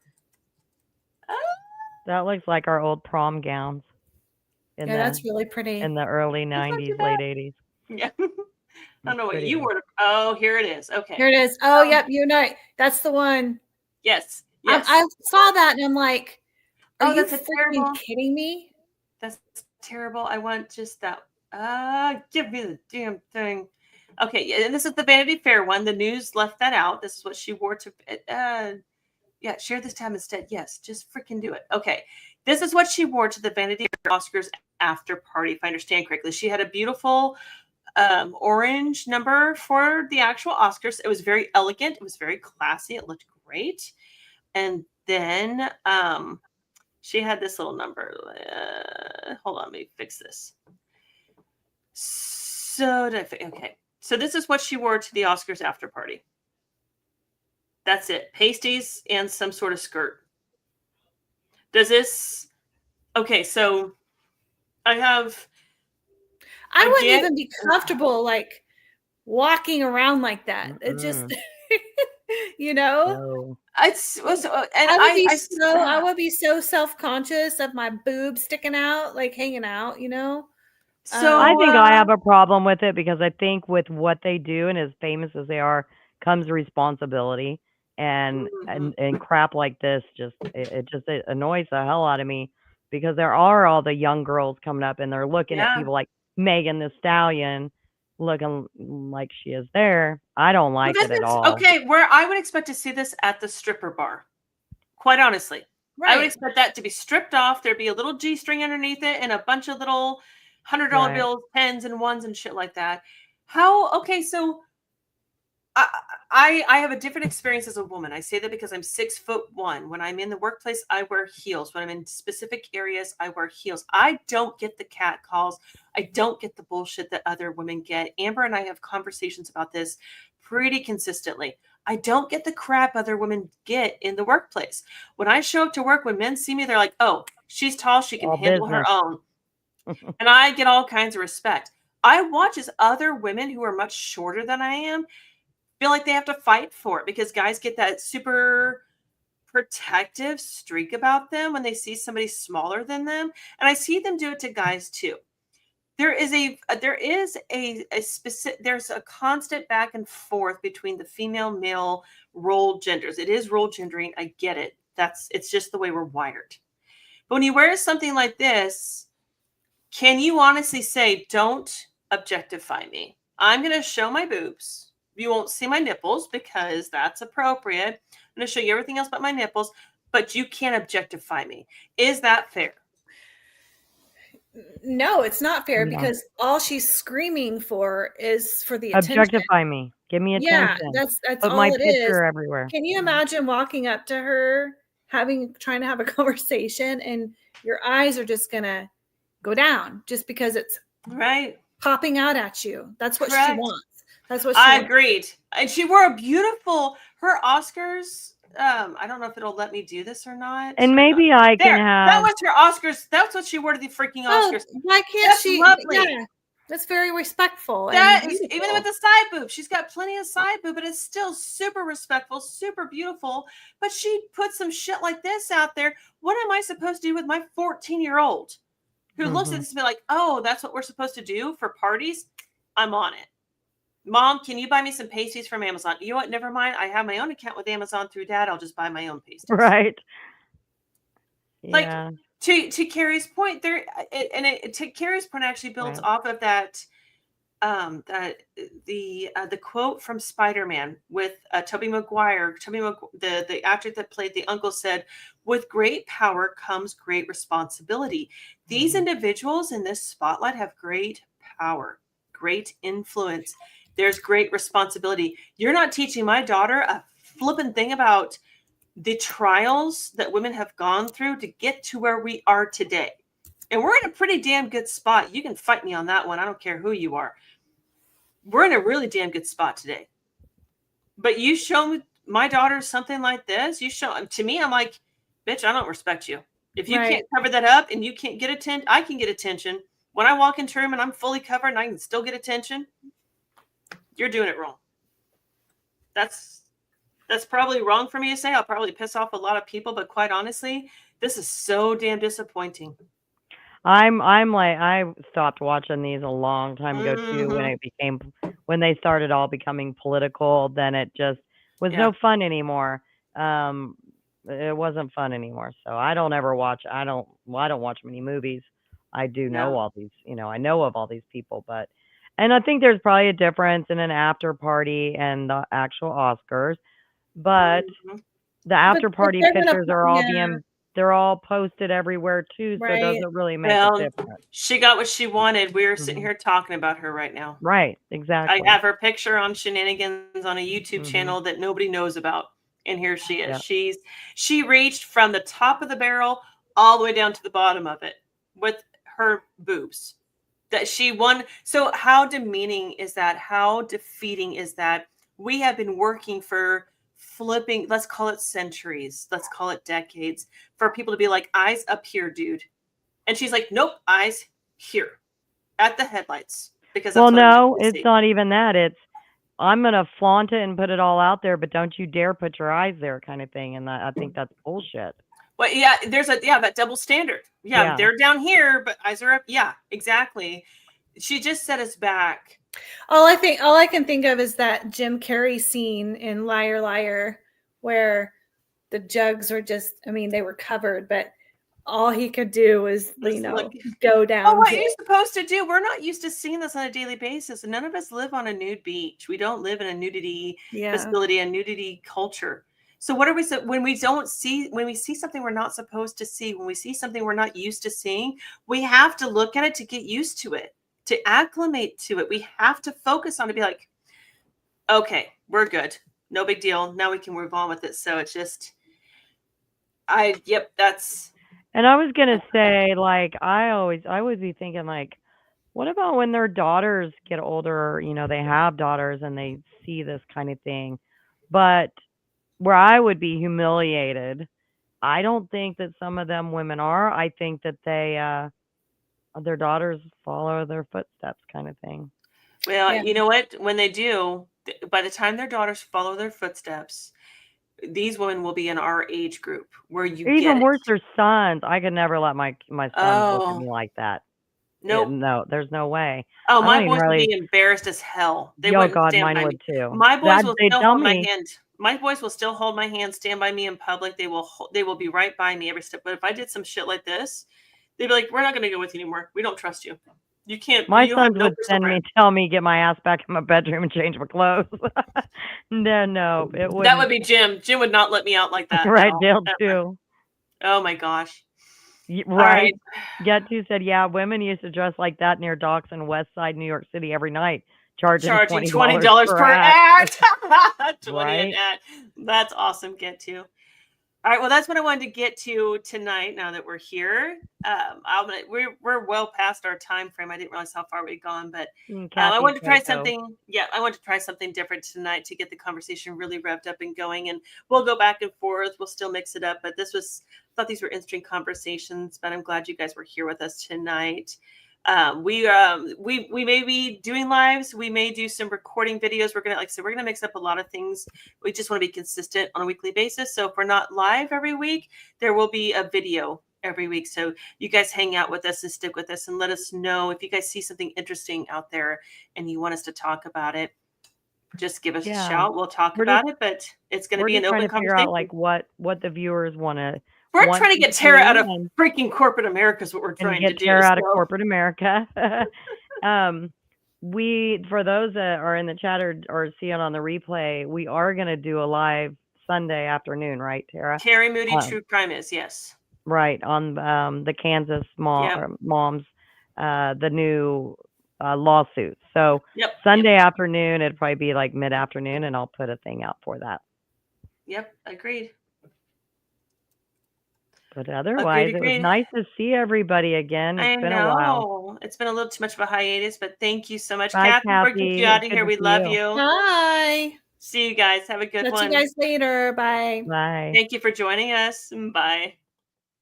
That looks like our old prom gowns in Yeah, that's really pretty. in the early not too 90s, bad. late 80s. Yeah. I don't know what Pretty you good. were. Oh, here it is. Okay. Here it is. Oh, yep, you know, that's the one. Yes. Yes. I saw that and I'm like, are Oh, you that's a freaking terrible. kidding me? That's terrible. I want just that. Give me the damn thing. Okay, yeah, and this is the Vanity Fair one. The news left that out. This is what she wore to. Yeah, share this tab instead. Yes, just freaking do it. Okay, this is what she wore to the Vanity Fair Oscars after party. If I understand correctly, she had a beautiful orange number for the actual Oscars. It was very elegant. It was very classy. It looked great. And then she had this little number. Hold on, let me fix this. So, okay. So this is what she wore to the Oscars after party. That's it. Pasties and some sort of skirt. Does this... Okay, so I have... I wouldn't even be comfortable like walking around like that. It just, you know, I would be so self-conscious of my boobs sticking out, like hanging out, you know. So I think I have a problem with it because I think with what they do and as famous as they are comes responsibility and crap like this it annoys the hell out of me because there are all the young girls coming up and they're looking at people like Megan the Stallion looking like she is there. I don't like it at all. Okay, where I would expect to see this at the stripper bar. Quite honestly. Right. I would expect that to be stripped off. There'd be a little G-string underneath it and a bunch of little $100 bills, tens and ones and shit like that. Okay, so I have a different experience as a woman. I say that because I'm 6'1". When I'm in the workplace, I wear heels. When I'm in specific areas, I wear heels. I don't get the cat calls. I don't get the bullshit that other women get. Amber and I have conversations about this pretty consistently. I don't get the crap other women get in the workplace. When I show up to work, when men see me, they're like, oh, she's tall. She can handle her own. And I get all kinds of respect. I watch as other women who are much shorter than I am feel like they have to fight for it because guys get that super protective streak about them when they see somebody smaller than them. And I see them do it to guys too. There's a constant back and forth between the female male role genders. It is role gendering. I get it. It's just the way we're wired. But when you wear something like this, can you honestly say, don't objectify me? I'm going to show my boobs. You won't see my nipples because that's appropriate. I'm going to show you everything else but my nipples, but you can't objectify me. Is that fair? No, it's not fair because all she's screaming for is for the attention. Objectify me. Give me attention. Yeah, that's Put all my it picture is. everywhere. Can you imagine walking up to her, trying to have a conversation, and your eyes are just gonna go down just because it's popping out at you? That's what she wants. That's what she wants. Agreed. And she wore a beautiful her Oscars. I don't know if it'll let me do this or not. And maybe I can have that was her Oscars. That's what she wore to the freaking Oscars. Why can't she? Lovely. Yeah, that's very respectful. That is, even with the side boob, she's got plenty of side boob, but it's still super respectful, super beautiful. But she put some shit like this out there. What am I supposed to do with my 14-year-old who looks at this and be like, "Oh, that's what we're supposed to do for parties"? I'm on it. Mom, can you buy me some pasties from Amazon? You know what? Never mind. I have my own account with Amazon through Dad. I'll just buy my own pasties. Right. Like yeah. to Carrie's point, to Carrie's point actually builds off of that. The quote from Spider-Man with Tobey Maguire. The actor that played the uncle said, "With great power comes great responsibility." These individuals in this spotlight have great power, great influence. There's great responsibility. You're not teaching my daughter a flippin' thing about the trials that women have gone through to get to where we are today. And we're in a pretty damn good spot. You can fight me on that one. I don't care who you are. We're in a really damn good spot today. But you show my daughter something like this, you show to me, I'm like, bitch, I don't respect you. If you can't cover that up and you can't get attention, I can get attention. When I walk into a room and I'm fully covered and I can still get attention, you're doing it wrong. That's probably wrong for me to say. I'll probably piss off a lot of people, but quite honestly, this is so damn disappointing. I'm like, I stopped watching these a long time ago too, when they started all becoming political. Then it just was no fun anymore. It wasn't fun anymore. So I don't ever watch. I don't watch many movies. I do know all these. I know of all these people, and I think there's probably a difference in an after party and the actual Oscars. But the after party pictures are all they're all posted everywhere too, so it doesn't really make a difference. She got what she wanted. We're sitting here talking about her right now. Right, exactly. I have her picture on SheNanigans on a YouTube channel that nobody knows about. And here she is. Yep. She reached from the top of the barrel all the way down to the bottom of it with her boobs. That she won. So how demeaning is that? How defeating is that? We have been working for flipping, let's call it centuries, let's call it decades, for people to be like, eyes up here, dude. And she's like, nope, eyes here at the headlights. Because well, no, it's not even that. It's, I'm going to flaunt it and put it all out there, but don't you dare put your eyes there, kind of thing. And I think that's bullshit. Well, yeah, there's that double standard. Yeah, they're down here, but eyes are up. Yeah, exactly. She just set us back. All I can think of is that Jim Carrey scene in Liar Liar, where the jugs were they were covered, but all he could do was, go down. Oh, what are you supposed to do? We're not used to seeing this on a daily basis. And none of us live on a nude beach. We don't live in a nudity facility, a nudity culture. So what are we, when we see something we're not supposed to see, when we see something we're not used to seeing, we have to look at it to get used to it, to acclimate to it. We have to focus on it, be like, okay, we're good. No big deal. Now we can move on with it. So it's just, that's. And I was going to say, like, I would be thinking, like, what about when their daughters get older, they have daughters and they see this kind of thing, but where I would be humiliated, I don't think that some of them women are. I think that their daughters follow their footsteps, kind of thing. Well, you know what? When they do, by the time their daughters follow their footsteps, these women will be in our age group where you even worse, their sons. I could never let my sons look at me like that. Nope. No, there's no way. Oh, my boys would be embarrassed as hell. They wouldn't stand mine would too. My boys will still hold my hand. My boys will still hold my hand, stand by me in public. They will be right by me every step. But if I did some shit like this, they'd be like, "We're not going to go with you anymore. We don't trust you. You can't." My sons would tell me, get my ass back in my bedroom and change my clothes. No, it would. That would be Jim. Jim would not let me out like that. Right, Dale too. Oh my gosh. Right. Get to said, yeah, women used to dress like that near docks in West Side, New York City every night, charging $20 per act. 20 an act. That's awesome. Get to. All right. Well, that's what I wanted to get to tonight. Now that we're here, we're well past our time frame. I didn't realize how far we'd gone, but I wanted to try something. Yeah, I wanted to try something different tonight to get the conversation really revved up and going. And we'll go back and forth. We'll still mix it up. But I thought these were interesting conversations. But I'm glad you guys were here with us tonight. We may be doing lives. We may do some recording videos. We're gonna mix up a lot of things. We just want to be consistent on a weekly basis. So if we're not live every week, there will be a video every week. So you guys hang out with us and stick with us and let us know if you guys see something interesting out there and you want us to talk about it. Just give us a shout. We'll talk about it, but it's going to be an open conversation. Figure out like what the viewers want to. We're trying to get Tara out of freaking corporate America is what we're trying to do. Get Tara out of corporate America. For those that are in the chat or see it on the replay, we are going to do a live Sunday afternoon, right, Tara? Terry Moody True Crime is, yes. Right, on the Kansas moms, the new lawsuit. So Sunday afternoon, it'd probably be like mid-afternoon, and I'll put a thing out for that. Yep, agreed. But otherwise, it was nice to see everybody again. It's been a while. It's been a little too much of a hiatus, but thank you so much. Bye, Kathy, we're getting you out of here. We love you. Bye. See you guys. Have a good one. See you guys later. Bye. Bye. Thank you for joining us. Bye.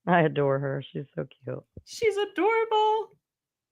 I adore her. She's so cute. She's adorable.